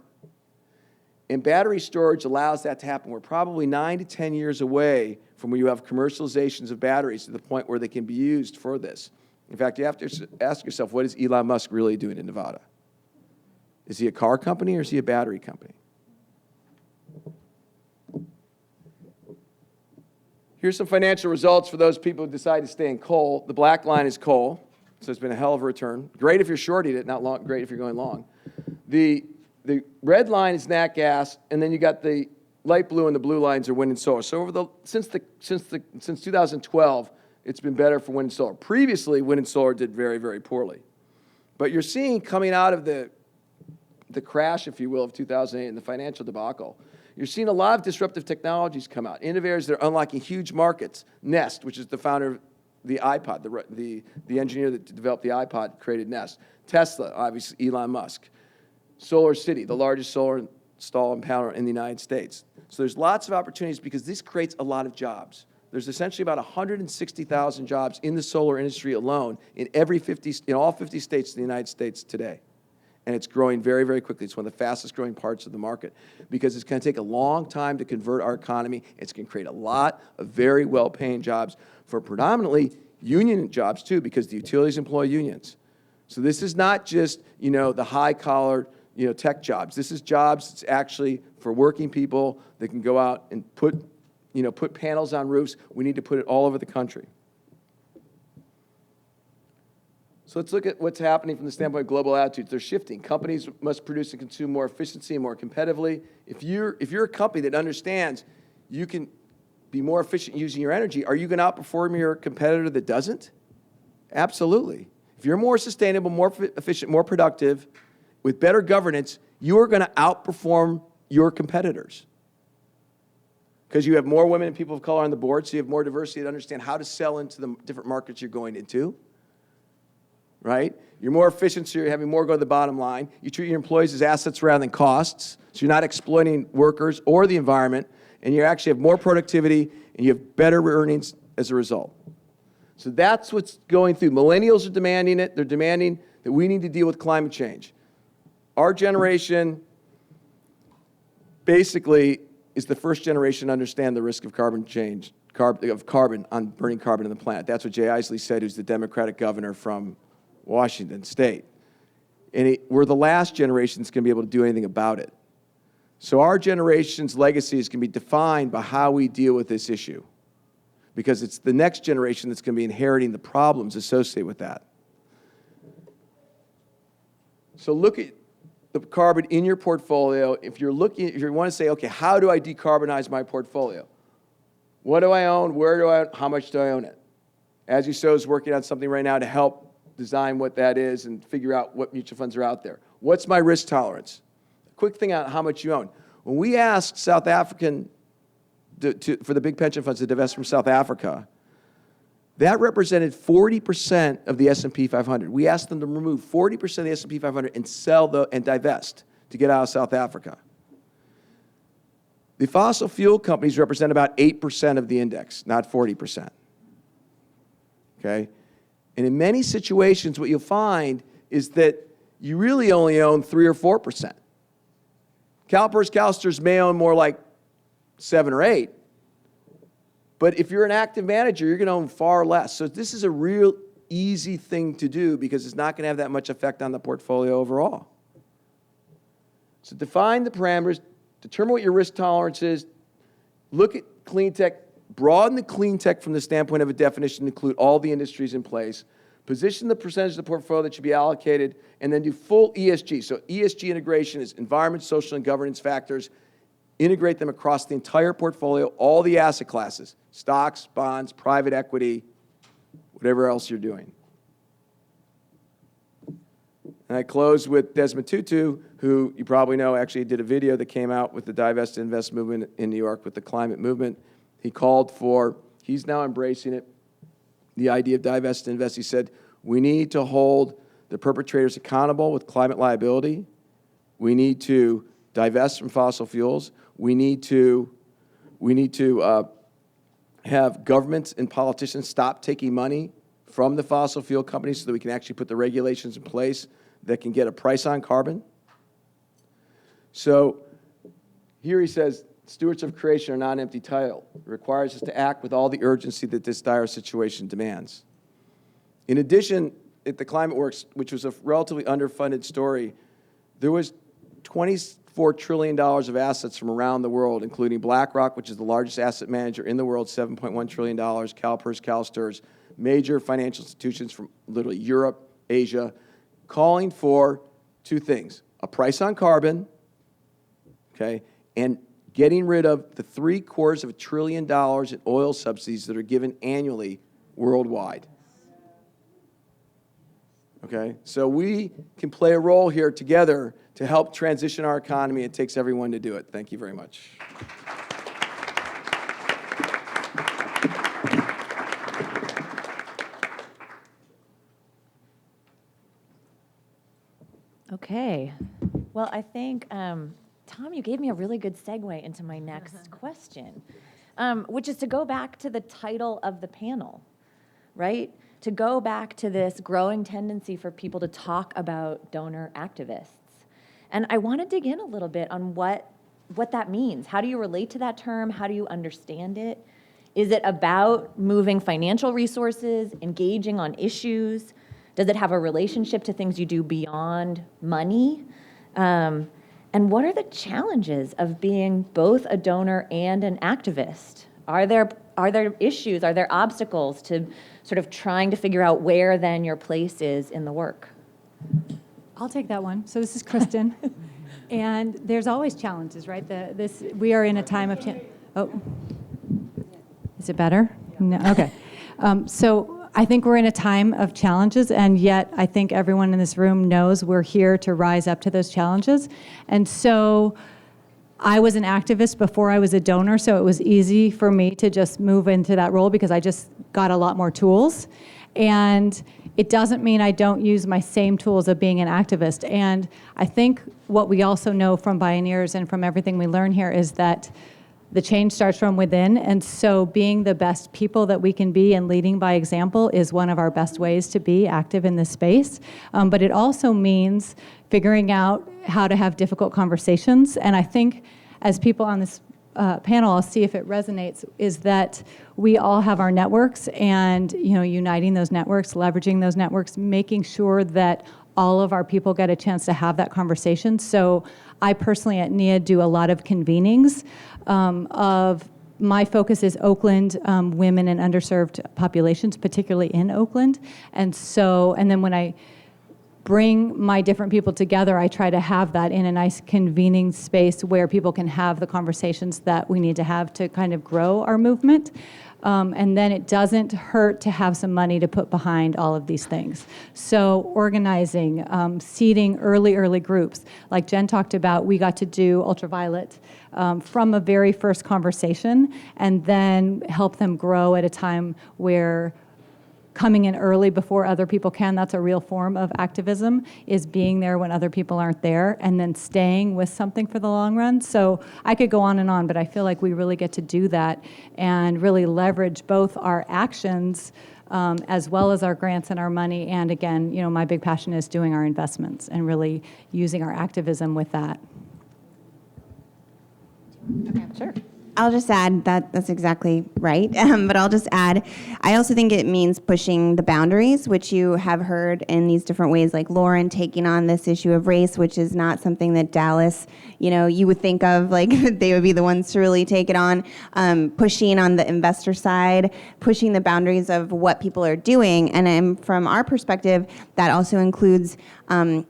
And battery storage allows that to happen. We're probably 9 to 10 years away from where you have commercializations of batteries to the point where they can be used for this. In fact, you have to ask yourself, what is Elon Musk really doing in Nevada? Is he a car company or is he a battery company? Here's some financial results for those people who decide to stay in coal. The black line is coal, so it's been a hell of a return. Great if you're shorting it, not long, great if you're going long. The red line is nat gas, and then you got the light blue and the blue lines are wind and solar. So since 2012, it's been better for wind and solar. Previously, wind and solar did very, very poorly. But you're seeing coming out of the crash, if you will, of 2008 and the financial debacle, you're seeing a lot of disruptive technologies come out. Innovators that are unlocking huge markets. Nest, which is the founder of the iPod, the engineer that developed the iPod, created Nest. Tesla, obviously Elon Musk. Solar City, the largest solar install and panel in the United States. So there's lots of opportunities because this creates a lot of jobs. There's essentially about 160,000 jobs in the solar industry alone in all 50 states in the United States today. And it's growing very, very quickly. It's one of the fastest growing parts of the market because it's going to take a long time to convert our economy. It's going to create a lot of very well-paying jobs for predominantly union jobs too, because the utilities employ unions. So this is not just, the high-collar, tech jobs. This is jobs that's actually for working people that can go out and put panels on roofs. We need to put it all over the country. So let's look at what's happening from the standpoint of global attitudes. They're shifting. Companies must produce and consume more efficiency and more competitively. If you're a company that understands you can be more efficient using your energy, are you going to outperform your competitor that doesn't? Absolutely. If you're more sustainable, more efficient, more productive, with better governance, you are going to outperform your competitors. Because you have more women and people of color on the board, so you have more diversity to understand how to sell into the different markets you're going into. Right? You're more efficient, so you're having more go to the bottom line. You treat your employees as assets rather than costs, so you're not exploiting workers or the environment, and you actually have more productivity, and you have better earnings as a result. So that's what's going through. Millennials are demanding it. They're demanding that we need to deal with climate change. Our generation basically is the first generation to understand the risk of carbon change, of carbon on burning carbon in the planet. That's what Jay Isley said, who's the Democratic governor from Washington State. And we're the last generation that's going to be able to do anything about it. So our generation's legacy is going to be defined by how we deal with this issue, because it's the next generation that's going to be inheriting the problems associated with that. So look at the carbon in your portfolio. If you want to say, okay, how do I decarbonize my portfolio? What do I own? Where do I own? How much do I own it? As You Sow is working on something right now to help design what that is and figure out what mutual funds are out there. What's my risk tolerance? A quick thing on how much you own. When we asked South African for the big pension funds to divest from South Africa, that represented 40% of the S&P 500. We asked them to remove 40% of the S&P 500 and sell and divest to get out of South Africa. The fossil fuel companies represent about 8% of the index, not 40%. Okay? And in many situations, what you'll find is that you really only own 3 or 4%. CalPERS may own more like 7 or 8. But if you're an active manager, you're going to own far less. So this is a real easy thing to do because it's not going to have that much effect on the portfolio overall. So define the parameters, determine what your risk tolerance is, look at clean tech, broaden the clean tech from the standpoint of a definition to include all the industries in place, position the percentage of the portfolio that should be allocated, and then do full ESG. So ESG integration is environment, social, and governance factors. Integrate them across the entire portfolio, all the asset classes, stocks, bonds, private equity, whatever else you're doing. And I close with Desmond Tutu, who you probably know actually did a video that came out with the Divest and Invest movement in New York with the climate movement. He called for, he's now embracing it, the idea of divest and invest. He said, we need to hold the perpetrators accountable with climate liability. We need to divest from fossil fuels. We need to have governments and politicians stop taking money from the fossil fuel companies so that we can actually put the regulations in place that can get a price on carbon. So here he says, stewards of creation are not an empty title. It requires us to act with all the urgency that this dire situation demands. In addition, at the Climate Works, which was a relatively underfunded story, there was $24 trillion of assets from around the world, including BlackRock, which is the largest asset manager in the world, $7.1 trillion, CalPERS, CalSTRS, major financial institutions from literally Europe, Asia, calling for two things: a price on carbon, okay, and getting rid of the $750 billion in oil subsidies that are given annually worldwide. Okay, so we can play a role here together to help transition our economy. It takes everyone to do it. Thank you very much. Okay. Well, I think, Tom, you gave me a really good segue into my next question, which is to go back to the title of the panel, right? To go back to this growing tendency for people to talk about donor activists. And I want to dig in a little bit on what that means. How do you relate to that term? How do you understand it? Is it about moving financial resources, engaging on issues? Does it have a relationship to things you do beyond money? And what are the challenges of being both a donor and an activist? Are there issues, are there obstacles to sort of trying to figure out where then your place is in the work? I'll take that one. So this is Kristen. And there's always challenges, right? We are in a time of is it better? No, okay. So I think we're in a time of challenges, and yet I think everyone in this room knows we're here to rise up to those challenges. And so I was an activist before I was a donor, so it was easy for me to just move into that role because I just got a lot more tools. And it doesn't mean I don't use my same tools of being an activist. And I think what we also know from Bioneers and from everything we learn here is that the change starts from within, and so being the best people that we can be and leading by example is one of our best ways to be active in this space. But it also means figuring out how to have difficult conversations. And I think as people on this panel, I'll see if it resonates, is that we all have our networks, and uniting those networks, leveraging those networks, making sure that all of our people get a chance to have that conversation. So I personally at NIA do a lot of convenings of my focus is Oakland, women and underserved populations, particularly in Oakland. And then when I bring my different people together, I try to have that in a nice convening space where people can have the conversations that we need to have to kind of grow our movement. And then it doesn't hurt to have some money to put behind all of these things. So organizing, seeding early groups. Like Jen talked about, we got to do Ultraviolet from a very first conversation and then help them grow at a time where coming in early before other people can, that's a real form of activism, is being there when other people aren't there and then staying with something for the long run. So I could go on, but I feel like we really get to do that and really leverage both our actions as well as our grants and our money. And again, my big passion is doing our investments and really using our activism with that. Okay, sure. I'll just add that's exactly right. But I'll just add, I also think it means pushing the boundaries, which you have heard in these different ways, like Lauren taking on this issue of race, which is not something that Dallas, you would think of, like they would be the ones to really take it on. Pushing on the investor side, pushing the boundaries of what people are doing. And from our perspective, that also includes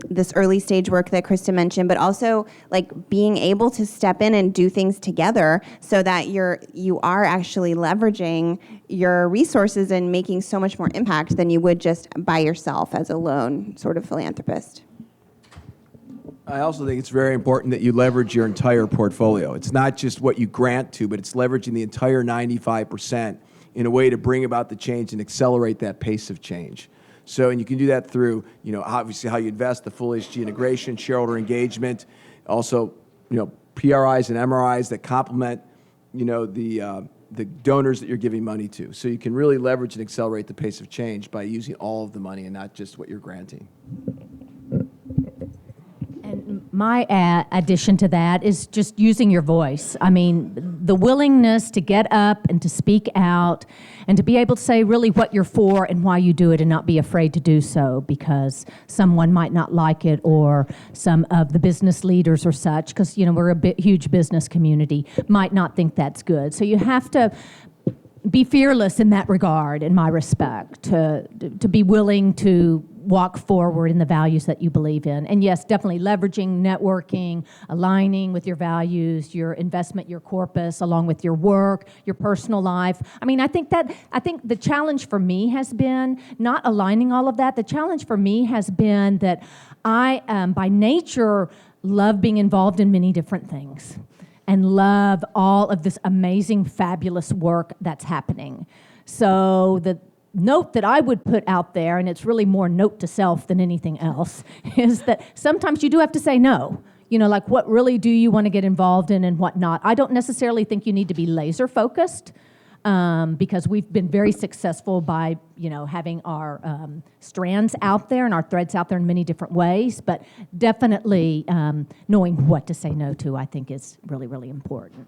this early stage work that Krista mentioned, but also like being able to step in and do things together so that you are actually leveraging your resources and making so much more impact than you would just by yourself as a lone sort of philanthropist. I also think it's very important that you leverage your entire portfolio. It's not just what you grant to, but it's leveraging the entire 95% in a way to bring about the change and accelerate that pace of change. So, and you can do that through, obviously how you invest, the full ESG integration, shareholder engagement, also, PRIs and MRIs that complement, the donors that you're giving money to. So you can really leverage and accelerate the pace of change by using all of the money and not just what you're granting. And my addition to that is just using your voice. I mean, the willingness to get up and to speak out and to be able to say really what you're for and why you do it and not be afraid to do so because someone might not like it or some of the business leaders or such, because, we're a huge business community, might not think that's good. So you have to be fearless in that regard, in my respect, to be willing to walk forward in the values that you believe in. And yes, definitely leveraging, networking, aligning with your values, your investment, your corpus, along with your work, your personal life. I mean, I think the challenge for me has been not aligning all of that. The challenge for me has been that I, by nature, love being involved in many different things and love all of this amazing, fabulous work that's happening. So the note that I would put out there, and it's really more note to self than anything else, is that sometimes you do have to say no. Like what really do you want to get involved in and what not. I don't necessarily think you need to be laser focused because we've been very successful by, having our strands out there and our threads out there in many different ways, but definitely knowing what to say no to, I think is really, really important.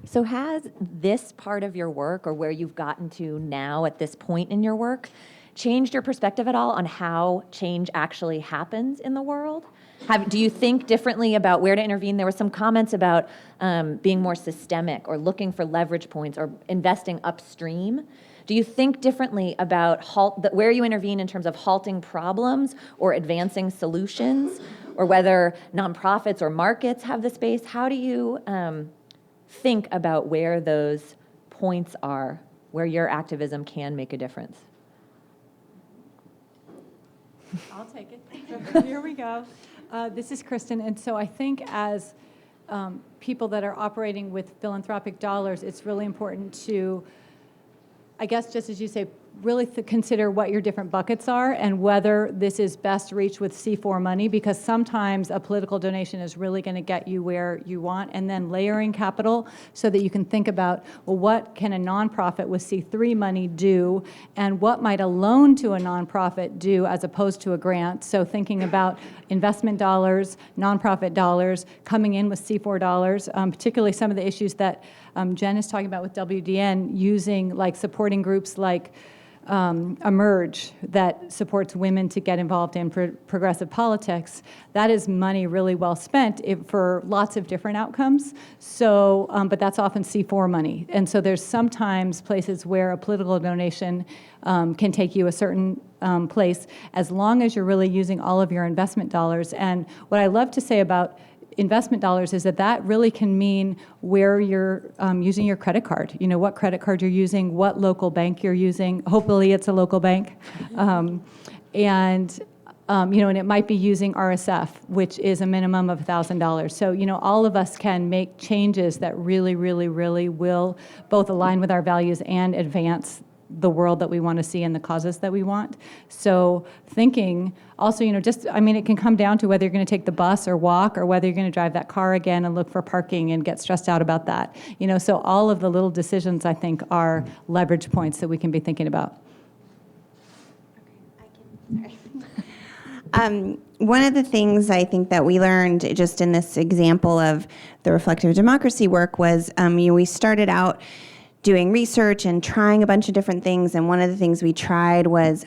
So has this part of your work, or where you've gotten to now at this point in your work, changed your perspective at all on how change actually happens in the world? Do you think differently about where to intervene? There were some comments about being more systemic or looking for leverage points or investing upstream. Do you think differently about where you intervene in terms of halting problems or advancing solutions, or whether nonprofits or markets have the space? How do you think about where those points are, where your activism can make a difference? I'll take it. Here we go. This is Kristen, and so I think as people that are operating with philanthropic dollars, it's really important to, I guess just as you say, really consider what your different buckets are and whether this is best reached with C4 money, because sometimes a political donation is really going to get you where you want, and then layering capital so that you can think about, well, what can a nonprofit with C3 money do, and what might a loan to a nonprofit do as opposed to a grant. So thinking about investment dollars, nonprofit dollars, coming in with C4 dollars, particularly some of the issues that Jen is talking about with WDN, using like supporting groups like Emerge that supports women to get involved in progressive politics. That is money really well spent for lots of different outcomes. So, but that's often C4 money. And so there's sometimes places where a political donation can take you a certain place as long as you're really using all of your investment dollars. And what I love to say about investment dollars is that really can mean where you're using your credit card. What credit card you're using, what local bank you're using. Hopefully it's a local bank. And it might be using RSF, which is a minimum of $1,000. So, all of us can make changes that really, really, really will both align with our values and advance the world that we want to see and the causes that we want. So thinking also, it can come down to whether you're going to take the bus or walk, or whether you're going to drive that car again and look for parking and get stressed out about that. So all of the little decisions, I think, are leverage points that we can be thinking about. One of the things I think that we learned just in this example of the reflective democracy work was, we started out doing research and trying a bunch of different things, and one of the things we tried was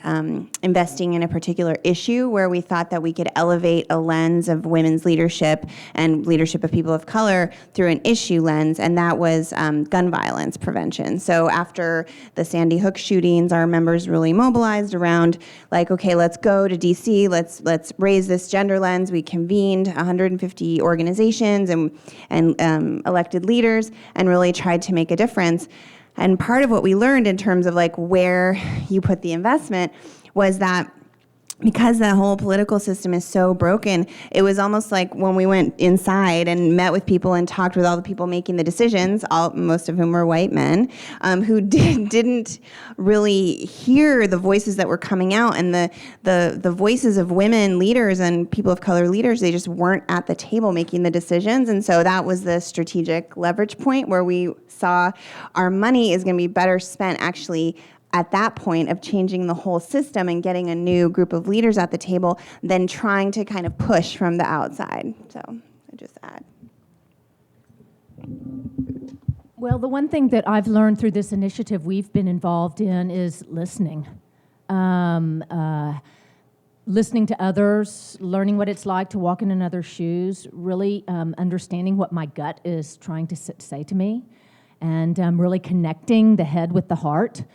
investing in a particular issue where we thought that we could elevate a lens of women's leadership and leadership of people of color through an issue lens, and that was gun violence prevention. So after the Sandy Hook shootings, our members really mobilized around, like, okay, let's go to DC, let's raise this gender lens. We convened 150 organizations and elected leaders and really tried to make a difference. And part of what we learned in terms of like where you put the investment was that because the whole political system is so broken, it was almost like when we went inside and met with people and talked with all the people making the decisions, most of whom were white men, who didn't really hear the voices that were coming out, and the voices of women leaders and people of color leaders, they just weren't at the table making the decisions. And so that was the strategic leverage point where we saw our money is going to be better spent actually at that point of changing the whole system and getting a new group of leaders at the table than trying to kind of push from the outside. So I just add. Well, the one thing that I've learned through this initiative we've been involved in is listening. Listening to others, learning what it's like to walk in another's shoes, really understanding what my gut is trying to say to me, and really connecting the head with the heart.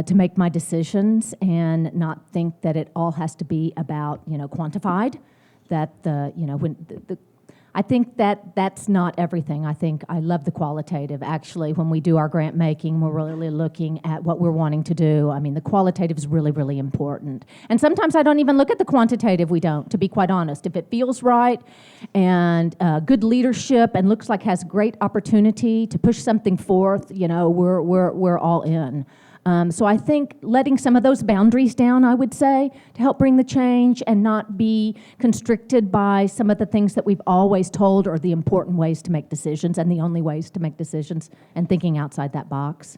To make my decisions and not think that it all has to be about, quantified. That I think that that's not everything. I think I love the qualitative. Actually, when we do our grant making, we're really looking at what we're wanting to do. I mean, the qualitative is really, really important. And sometimes I don't even look at the quantitative. We don't, to be quite honest. If it feels right and good leadership and looks like has great opportunity to push something forth, we're all in. So I think letting some of those boundaries down, I would say, to help bring the change and not be constricted by some of the things that we've always told are the important ways to make decisions and the only ways to make decisions, and thinking outside that box.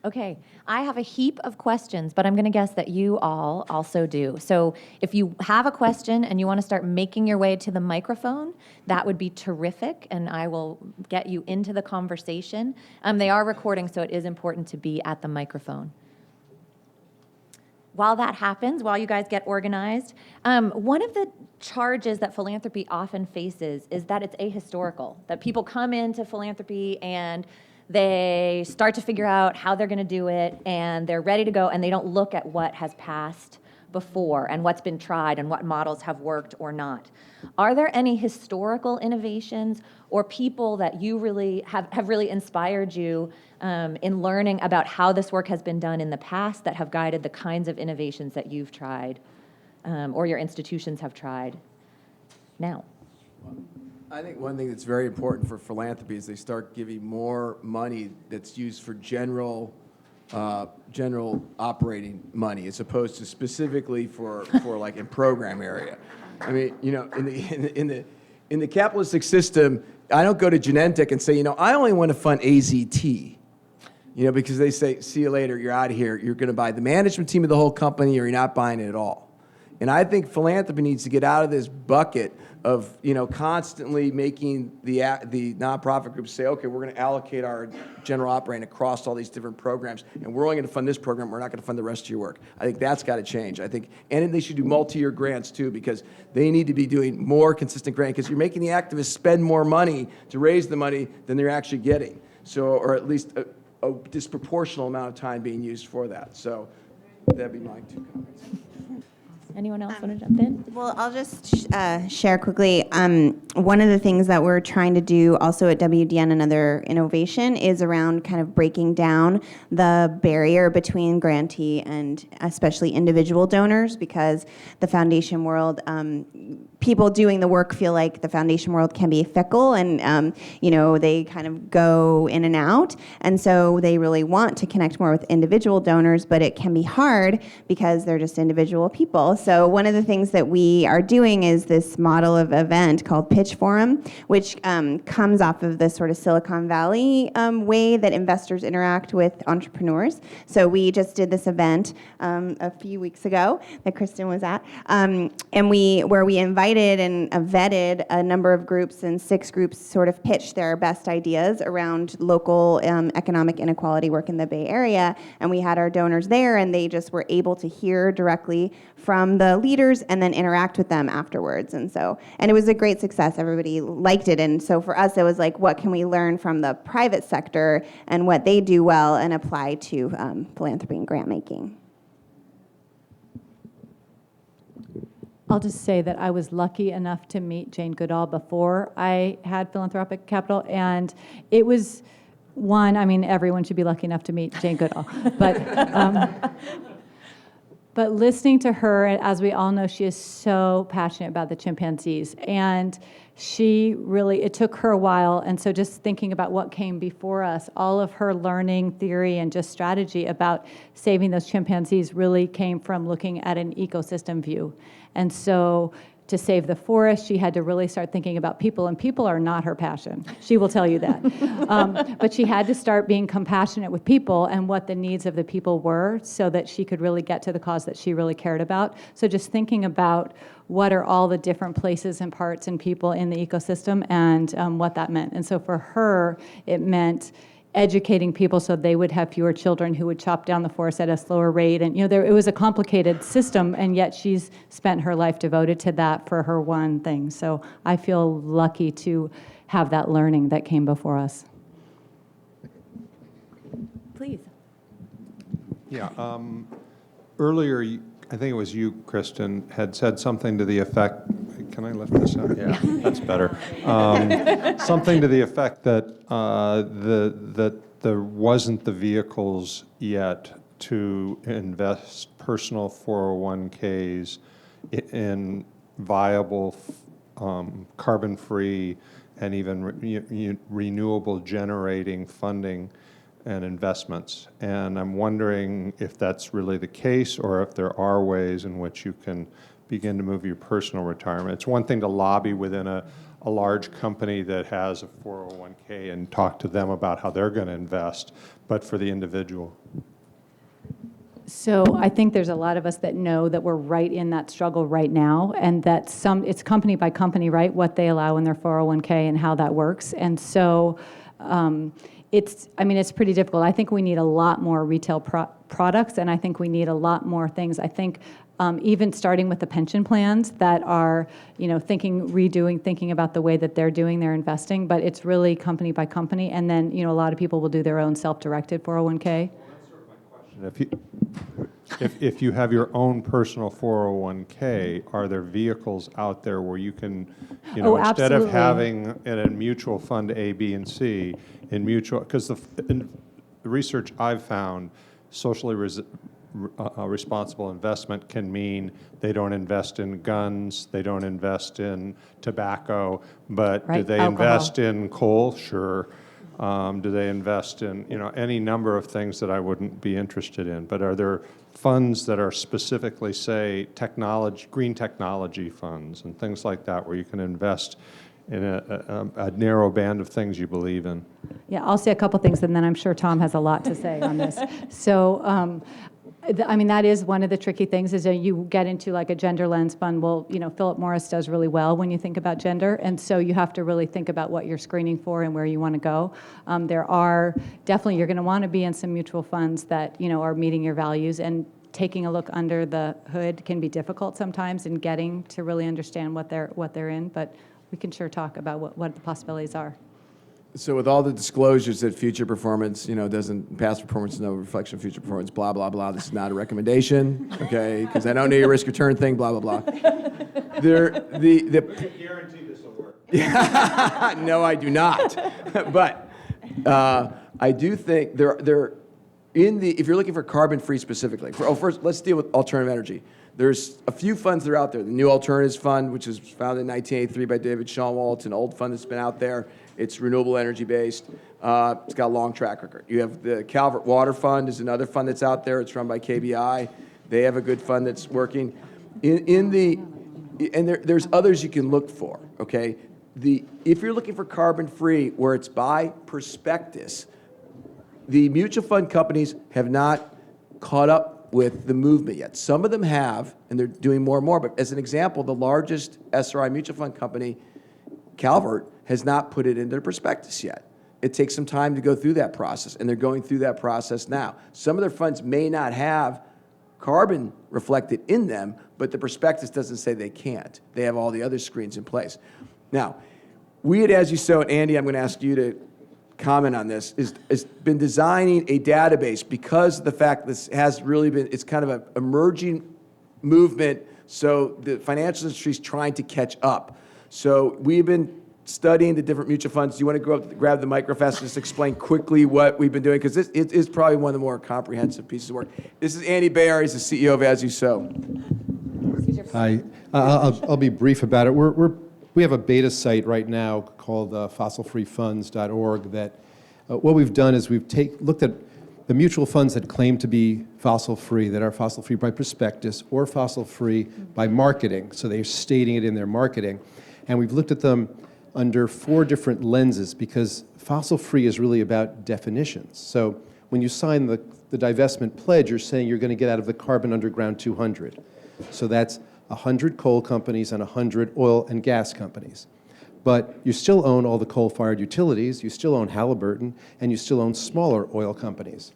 Okay, I have a heap of questions, but I'm going to guess that you all also do. So if you have a question and you want to start making your way to the microphone, that would be terrific, and I will get you into the conversation. They are recording, so it is important to be at the microphone. While that happens, while you guys get organized, one of the charges that philanthropy often faces is that it's ahistorical, that people come into philanthropy and they start to figure out how they're going to do it, and they're ready to go, and they don't look at what has passed before and what's been tried and what models have worked or not. Are there any historical innovations or people that you really have really inspired you in learning about how this work has been done in the past that have guided the kinds of innovations that you've tried or your institutions have tried now? I think one thing that's very important for philanthropy is they start giving more money that's used for general operating money as opposed to specifically for like in program area. I mean, in the capitalistic system, I don't go to Genentech and say, I only want to fund AZT. Because they say, see you later, you're out of here. You're going to buy the management team of the whole company, or you're not buying it at all. And I think philanthropy needs to get out of this bucket of, constantly making the nonprofit groups say, okay, we're going to allocate our general operating across all these different programs, and we're only going to fund this program. We're not going to fund the rest of your work. I think that's got to change. I think, and they should do multi-year grants too, because they need to be doing more consistent grants, because you're making the activists spend more money to raise the money than they're actually getting. So, or at least a disproportional amount of time being used for that. So that'd be my 2 comments. Anyone else want to jump in? Well, I'll just share quickly. One of the things that we're trying to do also at WDN, another innovation, is around kind of breaking down the barrier between grantee and especially individual donors, because the foundation world, people doing the work feel like the foundation world can be fickle, and they kind of go in and out, and so they really want to connect more with individual donors, but it can be hard because they're just individual people. So one of the things that we are doing is this model of event called Pitch Forum, which comes off of this sort of Silicon Valley way that investors interact with entrepreneurs. So we just did this event a few weeks ago that Kristen was at, and where we invited and vetted a number of groups, and 6 groups sort of pitched their best ideas around local economic inequality work in the Bay Area, and we had our donors there, and they just were able to hear directly from the leaders and then interact with them afterwards. And it was a great success. Everybody liked it. And so for us, it was like, what can we learn from the private sector and what they do well and apply to philanthropy and grant making? I'll just say that I was lucky enough to meet Jane Goodall before I had philanthropic capital, and it was One, I mean, everyone should be lucky enough to meet Jane Goodall. But listening to her, as we all know, she is so passionate about the chimpanzees. And she really, it took her a while. And so just thinking about what came before us, all of her learning theory and just strategy about saving those chimpanzees really came from looking at an ecosystem view. And so to save the forest, she had to really start thinking about people, and people are not her passion. She will tell you that. But she had to start being compassionate with people and what the needs of the people were so that she could really get to the cause that she really cared about. So just thinking about what are all the different places and parts and people in the ecosystem and what that meant. And so for her, it meant educating people so they would have fewer children who would chop down the forest at a slower rate. And it was a complicated system, and yet she's spent her life devoted to that for her one thing. So I feel lucky to have that learning that came before us. Please. Yeah. Earlier, I think it was you, Kristen, had said something to the effect. Can I lift this up? Yeah, that's better. Something to the effect that that there wasn't the vehicles yet to invest personal 401ks in viable, carbon-free, and even renewable generating funding and investments. And I'm wondering if that's really the case, or if there are ways in which you can begin to move your personal retirement. It's one thing to lobby within a large company that has a 401k and talk to them about how they're going to invest, but for the individual. So I think there's a lot of us that know that we're right in that struggle right now, and that it's company by company, right, what they allow in their 401k and how that works. And so it's pretty difficult. I think we need a lot more retail products, and I think we need a lot more things. I think even starting with the pension plans that are, thinking about the way that they're doing their investing, but it's really company by company. And then, a lot of people will do their own self-directed 401k. If you have your own personal 401k, are there vehicles out there where you can, instead of having in a mutual fund A, B, and C, in mutual, because the research I've found, socially responsible investment can mean they don't invest in guns, they don't invest in tobacco, but do they invest in coal? Sure. Do they invest in, any number of things that I wouldn't be interested in? But are there funds that are specifically, say, green technology funds and things like that, where you can invest in a narrow band of things you believe in? Yeah, I'll say a couple things, and then I'm sure Tom has a lot to say on this. So, that is one of the tricky things, is that you get into like a gender lens fund. Well, Philip Morris does really well when you think about gender, and so you have to really think about what you're screening for and where you want to go. There are definitely, you're going to want to be in some mutual funds that, are meeting your values, and taking a look under the hood can be difficult sometimes in getting to really understand what they're in, but we can sure talk about what the possibilities are. So with all the disclosures that future performance, past performance is no reflection of future performance, blah, blah, blah. This is not a recommendation, okay? Because I don't know your risk return thing, blah, blah, blah. I guarantee this will work. No, I do not. But I do think if you're looking for carbon-free specifically, first, let's deal with alternative energy. There's a few funds that are out there. The New Alternatives Fund, which was founded in 1983 by David Shawwall. It's an old fund that's been out there. It's renewable energy based. It's got a long track record. You have the Calvert Water Fund is another fund that's out there. It's run by KBI. They have a good fund that's working. There's others you can look for, okay? If you're looking for carbon-free, where it's by prospectus, the mutual fund companies have not caught up with the movement yet. Some of them have, and they're doing more and more. But as an example, the largest SRI mutual fund company, Calvert, has not put it into their prospectus yet. It takes some time to go through that process, and they're going through that process now. Some of their funds may not have carbon reflected in them, but the prospectus doesn't say they can't. They have all the other screens in place. Now, we at As You Sow, and Andy, I'm going to ask you to comment on this, has been designing a database because of the fact this has really been, it's kind of an emerging movement, so the financial industry is trying to catch up. So we've been studying the different mutual funds. Do you want to go up, grab the mic real fast, and just explain quickly what we've been doing? Because this is probably one of the more comprehensive pieces of work. This is Andy Bayer. He's the CEO of As You Sow. Hi. I'll be brief about it. We have a beta site right now called fossilfreefunds.org that what we've done is we've looked at the mutual funds that claim to be fossil-free, that are fossil-free by prospectus or fossil-free by marketing. So they're stating it in their marketing. And we've looked at them under 4 different lenses because fossil-free is really about definitions. So when you sign the divestment pledge, you're saying you're going to get out of the carbon underground 200. So that's 100 coal companies and 100 oil and gas companies. But you still own all the coal-fired utilities, you still own Halliburton, and you still own smaller oil companies.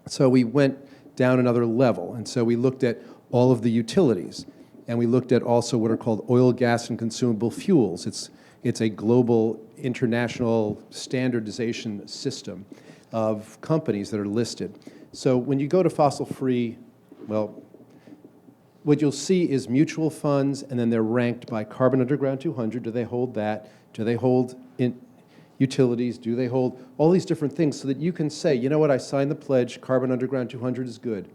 So we went down another level, and so we looked at all of the utilities, and we looked at also what are called oil, gas, and consumable fuels. It's a global international standardization system of companies that are listed. So when you go to fossil-free, well, what you'll see is mutual funds, and then they're ranked by Carbon Underground 200. Do they hold that? Do they hold utilities? Do they hold all these different things so that you can say, you know what, I signed the pledge, Carbon Underground 200 is good.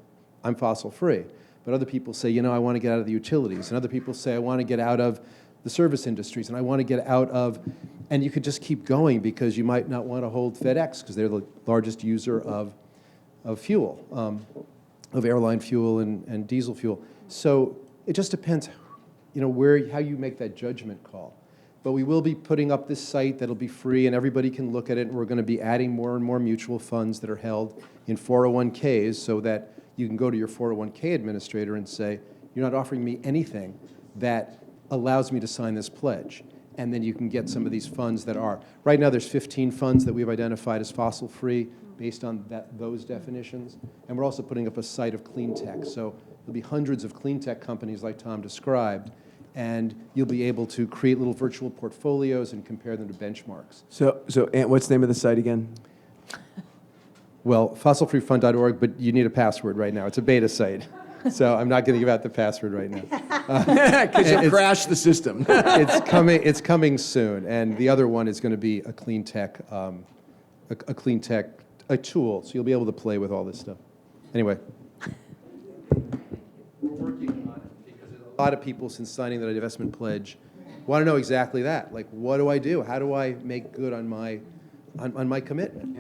I'm fossil-free. But other people say, you know, I want to get out of the utilities. And other people say, I want to get out of the service industries, and I want to get out of, and you could just keep going because you might not want to hold FedEx because they're the largest user of fuel, of airline fuel and diesel fuel. So it just depends, you know, how you make that judgment call. But we will be putting up this site that'll be free and everybody can look at it, and we're going to be adding more and more mutual funds that are held in 401ks so that you can go to your 401k administrator and say, you're not offering me anything that allows me to sign this pledge. And then you can get some of these funds that are. Right now there's 15 funds that we've identified as fossil-free based on those definitions. And we're also putting up a site of clean tech. So there'll be hundreds of clean tech companies like Tom described, and you'll be able to create little virtual portfolios and compare them to benchmarks. So what's the name of the site again? Well, fossilfreefund.org, but you need a password right now. It's a beta site. So I'm not going to give out the password right now. Because you'll crash the system. It's coming soon, and the other one is going to be a clean tech, a tool, so you'll be able to play with all this stuff. Anyway, we're working on it because a lot of people, since signing the divestment pledge, want to know exactly that. Like, what do I do? How do I make good on my commitment?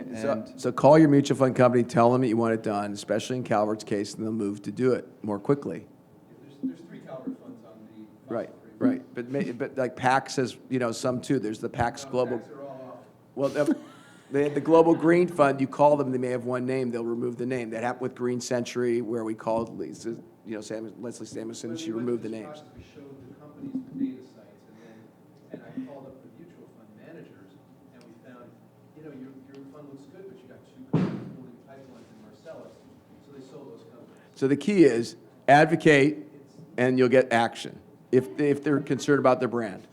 So call your mutual fund company, tell them that you want it done, especially in Calvert's case, and they'll move to do it more quickly. There's 3 Calvert funds on the Right. But like PAX has, you know, some too. There's the PAX Global. Well, they had the Global Green Fund. You call them, they may have one name. They'll remove the name. That happened with Green Century, where we called Lisa, you know, Leslie Samuelson, and she removed the names. We showed the companies the data sites, and I called up the mutual fund managers, and we found, you know, your fund looks good, but you got 2 companies building pipelines in Marcellus, so they sold those companies. So the key is advocate, and you'll get action if they're concerned about their brand.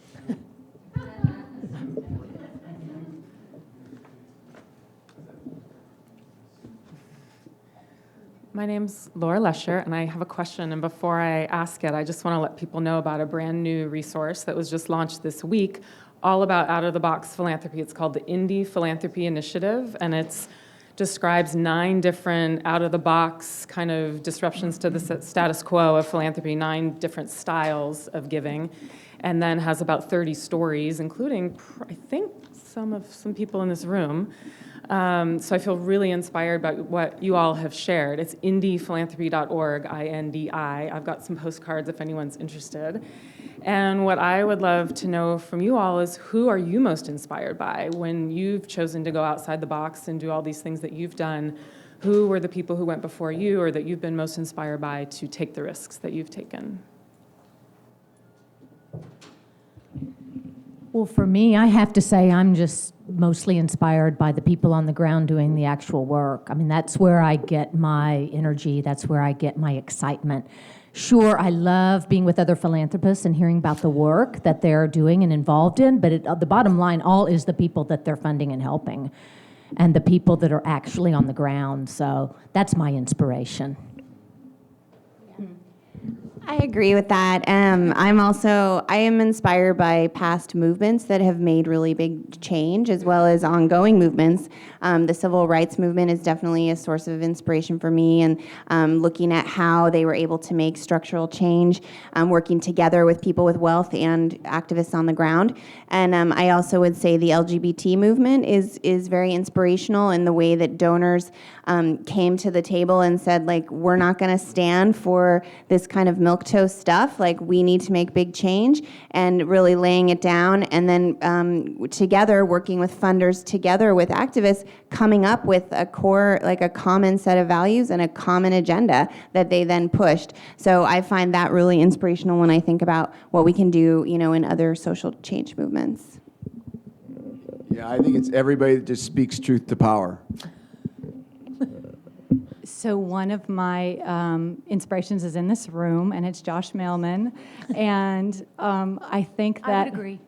My name's Laura Lesher, and I have a question. And before I ask it, I just want to let people know about a brand new resource that was just launched this week, all about out-of-the-box philanthropy. It's called the Indie Philanthropy Initiative, and it describes 9 different out-of-the-box kind of disruptions to the status quo of philanthropy, 9 different styles of giving, and then has about 30 stories, including, I think, some people in this room. So I feel really inspired by what you all have shared. It's indiephilanthropy.org, INDI. I've got some postcards if anyone's interested. And what I would love to know from you all is, who are you most inspired by when you've chosen to go outside the box and do all these things that you've done? Who were the people who went before you or that you've been most inspired by to take the risks that you've taken? Well, for me, I have to say I'm just mostly inspired by the people on the ground doing the actual work. I mean, that's where I get my energy. That's where I get my excitement. Sure, I love being with other philanthropists and hearing about the work that they're doing and involved in, but the bottom line all is the people that they're funding and helping and the people that are actually on the ground. So that's my inspiration. I agree with that. I am inspired by past movements that have made really big change, as well as ongoing movements. The civil rights movement is definitely a source of inspiration for me, and looking at how they were able to make structural change, working together with people with wealth and activists on the ground. And I also would say the LGBT movement is very inspirational in the way that donors came to the table and said, like, we're not going to stand for this kind of milquetoast stuff. Like, we need to make big change, and really laying it down, and then together working with funders, together with activists, coming up with a core, like a common set of values and a common agenda that they then pushed. So I find that really inspirational when I think about what we can do, in other social change movements. Yeah, I think it's everybody that just speaks truth to power. So one of my inspirations is in this room, and it's Josh Mailman. And I think that... I would agree.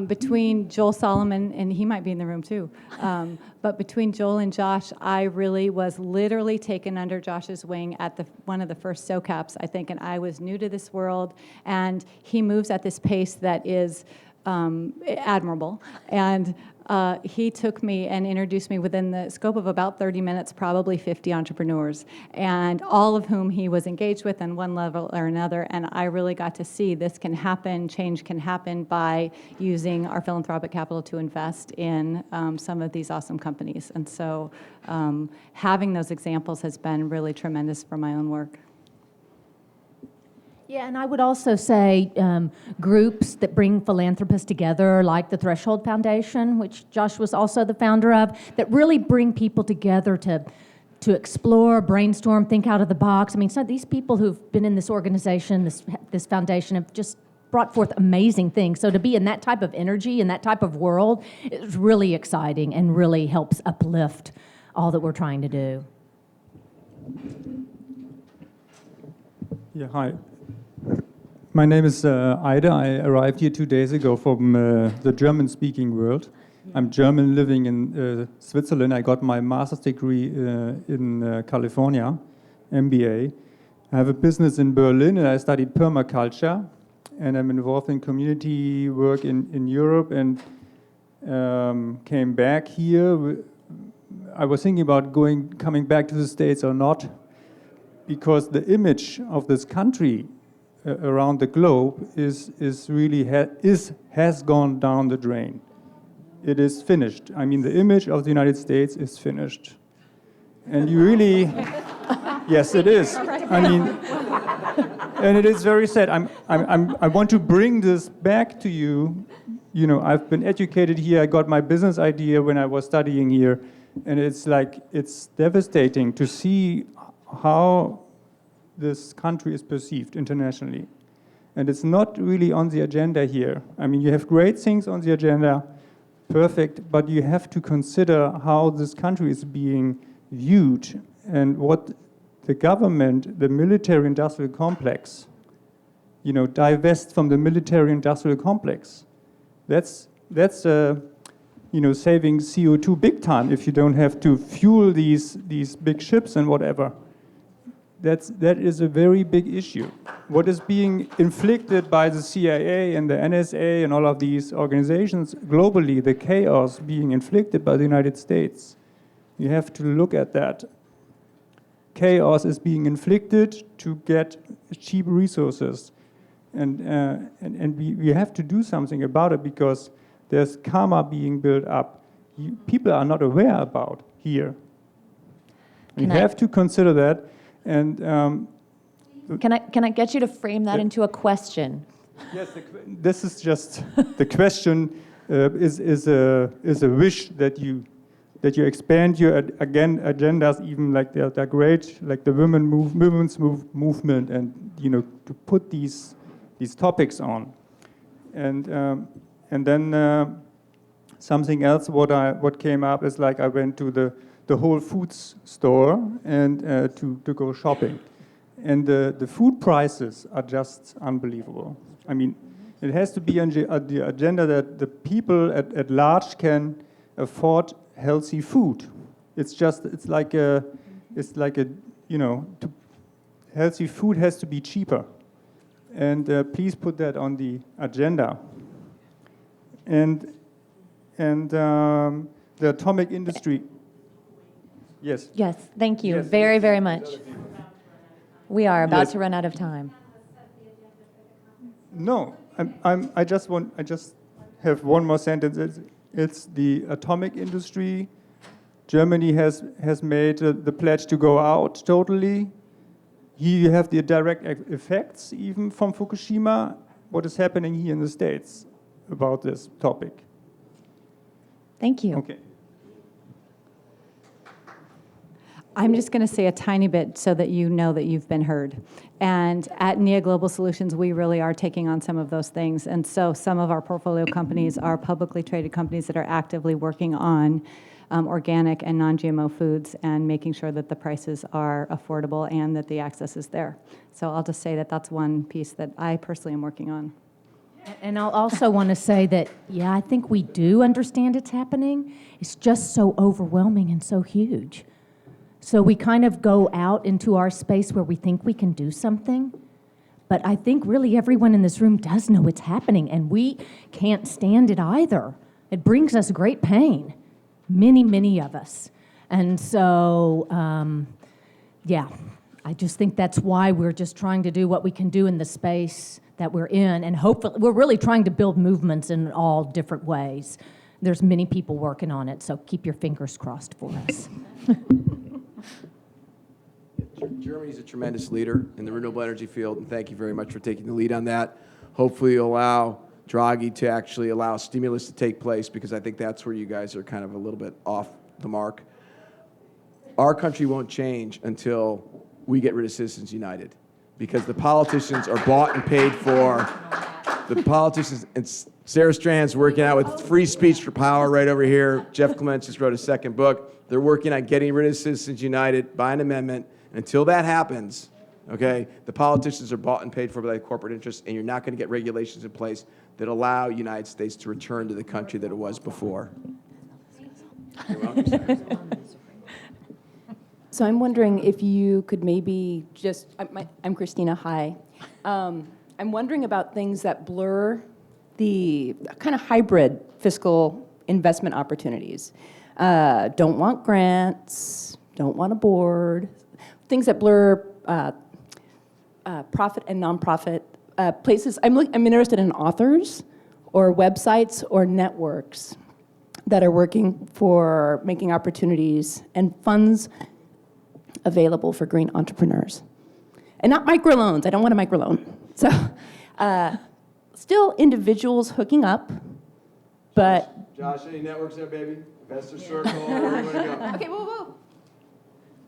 Between Joel Solomon, and he might be in the room too, but between Joel and Josh, I really was literally taken under Josh's wing at one of the first SOCAPs, I think, and I was new to this world, and he moves at this pace that is admirable. And he took me and introduced me within the scope of about 30 minutes, probably 50 entrepreneurs, and all of whom he was engaged with on one level or another. And I really got to see this can happen, change can happen by using our philanthropic capital to invest in some of these awesome companies. And so having those examples has been really tremendous for my own work. Yeah, and I would also say groups that bring philanthropists together, like the Threshold Foundation, which Josh was also the founder of, that really bring people together to explore, brainstorm, think out of the box. I mean, so these people who've been in this organization, this foundation, have just brought forth amazing things. So to be in that type of energy, in that type of world, is really exciting and really helps uplift all that we're trying to do. Yeah, hi. My name is Ida. I arrived here 2 days ago from the German-speaking world. I'm German living in Switzerland. I got my master's degree in California, MBA. I have a business in Berlin, and I studied permaculture. And I'm involved in community work in Europe, and came back here. I was thinking about coming back to the States or not, because the image of this country around the globe has gone down the drain. It is finished. I mean, the image of the United States is finished. And you really, yes, it is. I mean, and it is very sad. I want to bring this back to you. You know, I've been educated here. I got my business idea when I was studying here. And it's devastating to see how this country is perceived internationally. And it's not really on the agenda here. I mean, you have great things on the agenda, perfect, but you have to consider how this country is being viewed and what the government, the military-industrial complex, divest from the military-industrial complex. That's saving CO2 big time if you don't have to fuel these big ships and whatever. That is a very big issue. What is being inflicted by the CIA and the NSA and all of these organizations globally, the chaos being inflicted by the United States, you have to look at that. Chaos is being inflicted to get cheap resources. And we have to do something about it, because there's karma being built up. People are not aware about here. We have to consider that. And can I get you to frame that into a question? Yes, this is just the question is a wish that you expand your agendas, even like they're great, like the women's movement, and to put these topics on, and then something else. What came up is, like, I went to the Whole Foods store and to go shopping, and the food prices are just unbelievable. I mean, it has to be on the agenda that the people at large can afford healthy food. It's like healthy food has to be cheaper. And please put that on the agenda. And the atomic industry. Yes. Yes, thank you Yes. very, very much. We are about Yes. to run out of time. No, I just have one more sentence. It's the atomic industry. Germany has made the pledge to go out totally. Here you have the direct effects, even from Fukushima, what is happening here in the States about this topic. Thank you. Okay. I'm just going to say a tiny bit so that you know that you've been heard. And at NIA Global Solutions, we really are taking on some of those things. And so some of our portfolio companies are publicly traded companies that are actively working on organic and non-GMO foods and making sure that the prices are affordable and that the access is there. So I'll just say that that's one piece that I personally am working on. And I'll also want to say that, yeah, I think we do understand it's happening. It's just so overwhelming and so huge. So we kind of go out into our space where we think we can do something. But I think really everyone in this room does know it's happening, and we can't stand it either. It brings us great pain, many, many of us. And so, yeah, I just think that's why we're just trying to do what we can do in the space that we're in. And hopefully, we're really trying to build movements in all different ways. There's many people working on it, so keep your fingers crossed for us. Germany's a tremendous leader in the renewable energy field, and thank you very much for taking the lead on that. Hopefully you'll allow Draghi to actually allow stimulus to take place, because I think that's where you guys are kind of a little bit off the mark. Our country won't change until we get rid of Citizens United, because the politicians are bought and paid for. The politicians, and Sarah Strand's working out with Free Speech for Power right over here. Jeff Clements just wrote a second book. They're working on getting rid of Citizens United by an amendment. Until that happens, okay, the politicians are bought and paid for by corporate interests, and you're not going to get regulations in place that allow the United States to return to the country that it was before. You're welcome, Sarah. So I'm wondering if you could maybe just, I'm Christina, hi. I'm wondering about things that blur the kind of hybrid fiscal investment opportunities. Don't want grants, don't want a board, things that blur profit and nonprofit places. I'm interested in authors or websites or networks that are working for making opportunities and funds available for green entrepreneurs. And not microloans. I don't want a microloan. So still individuals hooking up, but... Josh, any networks there, baby? Investor Circle, where do you want to go? Okay, whoa.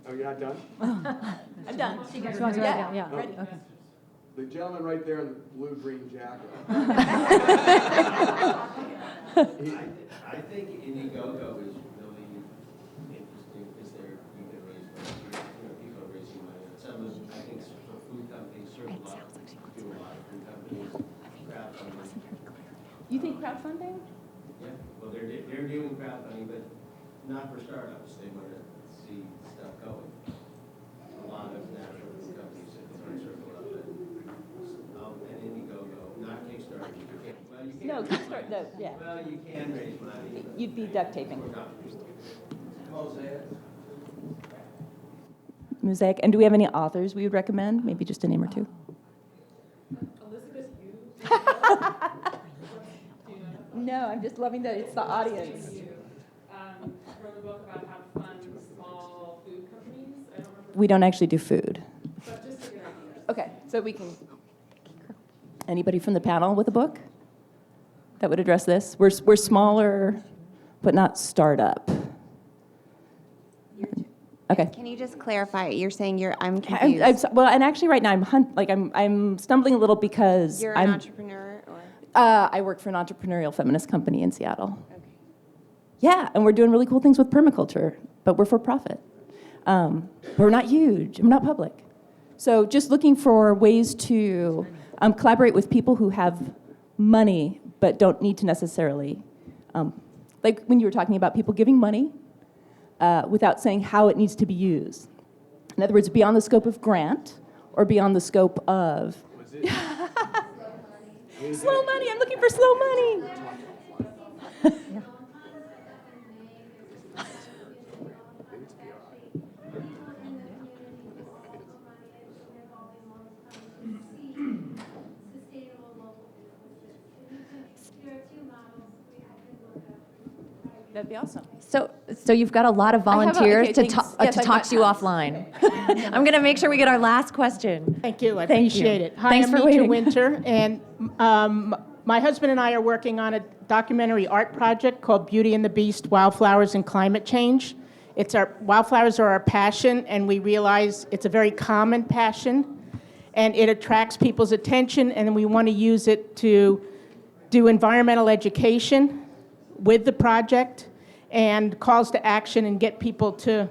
Oh, you're not done? I'm done. Yeah. Ready? Okay. The gentleman right there in the blue-green jacket. I think Indiegogo is really interesting because you can raise money. People are raising money. Some of them, I think, some food companies serve a lot. Do a lot of food companies. Crowdfunding. You think crowdfunding? Yeah. Well, they're doing crowdfunding, but not for startups. They want to see stuff going. A lot of natural food companies are circle up and Indiegogo, not Kickstarter. You can't. Well, you can. No, Kickstarter. No, yeah. Well, you can raise money. You'd be duct taping. Mosaic. And do we have any authors we would recommend? Maybe just a name or two. Elizabeth No, I'm just loving that it's the audience. Wrote a book about how to fund small food companies. I don't remember. We don't actually do food. But just a good idea. Okay, so we can. Anybody from the panel with a book that would address this? We're smaller, but not startup. Okay. Can you just clarify? You're saying I'm confused. Well, and actually, right now I'm stumbling a little because You're an entrepreneur, or I work for an entrepreneurial feminist company in Seattle. Okay. Yeah, and we're doing really cool things with permaculture, but we're for profit. We're not huge. We're not public. So just looking for ways to collaborate with people who have money but don't need to necessarily, like when you were talking about people giving money without saying how it needs to be used. In other words, beyond the scope of grant or beyond the scope of? Slow money, I'm looking for slow money. That'd be awesome. So you've got a lot of volunteers to talk to you offline. I'm going to make sure we get our last question. Thank you. I Thank appreciate you. it. Hi, Thanks I'm for Mitra waiting. Winter, and my husband and I are working on a documentary art project called Beauty and the Beast: Wildflowers and Climate Change. Wildflowers are our passion, and we realize it's a very common passion, and it attracts people's attention, and we want to use it to do environmental education with the project and calls to action and get people to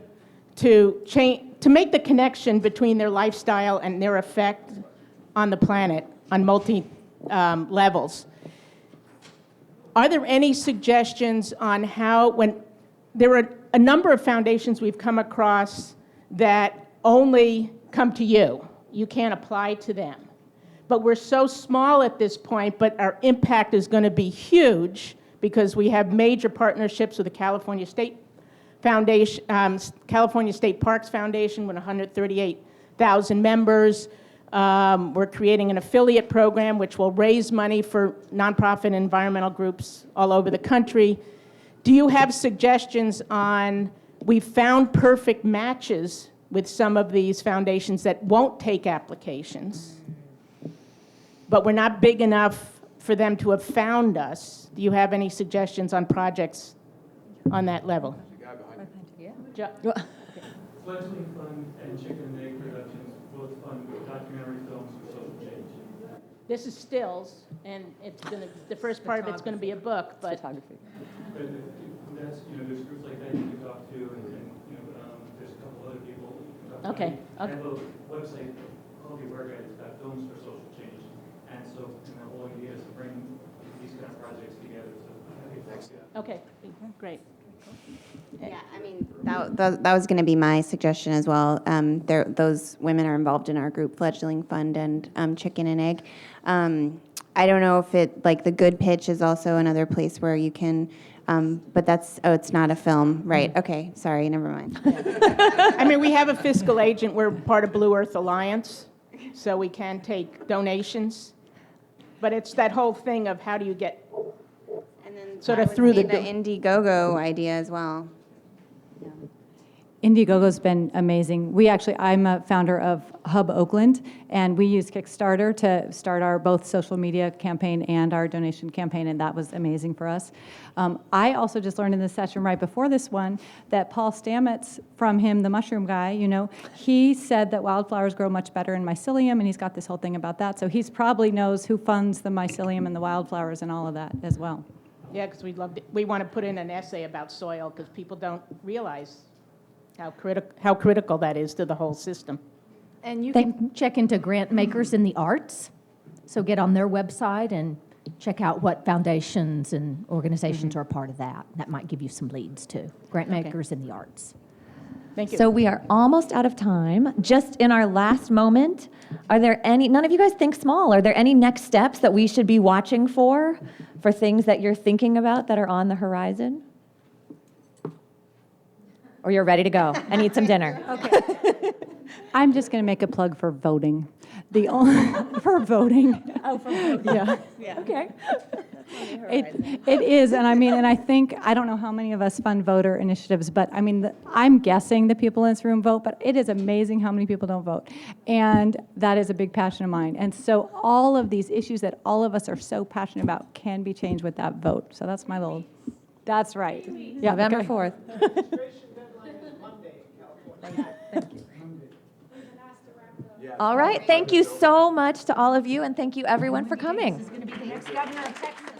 make the connection between their lifestyle and their effect on the planet on multi levels. Are there any suggestions on how, when there are a number of foundations we've come across that only come to you, you can't apply to them, but we're so small at this point, but our impact is going to be huge because we have major partnerships with the California State Foundation, California State Parks Foundation with 138,000 members. We're creating an affiliate program which will raise money for nonprofit and environmental groups all over the country. Do you have suggestions on, we've found perfect matches with some of these foundations that won't take applications, but we're not big enough for them to have found us. Do you have any suggestions on projects on that level? Fledgling Fund and Chicken and Egg Productions both fund documentary films for social change. This is stills, and the first part of it's going to be a book, but Photography. But that's, there's groups like that you can talk to, and there's a couple other people you can talk to. Okay. I have a website called the Aware Guide. It's got films for social change, and so the whole idea is to bring these kind of projects together. So okay, great. Yeah, I mean, that was going to be my suggestion as well. Those women are involved in our group, Fledgling Fund and Chicken and Egg. I don't know if the Good Pitch is also another place where you can, but it's not a film, right? Okay, sorry, never mind. I mean, we have a fiscal agent. We're part of Blue Earth Alliance, so we can take donations. But it's that whole thing of how do you get sort of through the Indiegogo idea as well. Indiegogo's been amazing. I'm a founder of Hub Oakland, and we use Kickstarter to start our both social media campaign and our donation campaign, and that was amazing for us. I also just learned in this session right before this one that Paul Stamets, from him, the mushroom guy, he said that wildflowers grow much better in mycelium, and he's got this whole thing about that. So he's probably knows who funds the mycelium and the wildflowers and all of that as well. Yeah, because we want to put in an essay about soil because people don't realize how critical that is to the whole system. And you can check into grant makers in the arts. So get on their website and check out what foundations and organizations are a part of that. That might give you some leads too. Grant makers in the arts. Thank you. So we are almost out of time. Just in our last moment, are there any, none of you guys think small, are there any next steps that we should be watching for things that you're thinking about that are on the horizon? Or you're ready to go and eat some dinner? Okay. I'm just going to make a plug for voting. For voting. Oh, for voting. Yeah. Okay. It is, and I think, I don't know how many of us fund voter initiatives, but I'm guessing the people in this room vote, but it is amazing how many people don't vote. And that is a big passion of mine. And so all of these issues that all of us are so passionate about can be changed with that vote. So that's my little, that's right. Yeah, November okay. 4th. All right. Thank you so much to all of you, and thank you everyone for coming. This is going to be the next governor of Texas.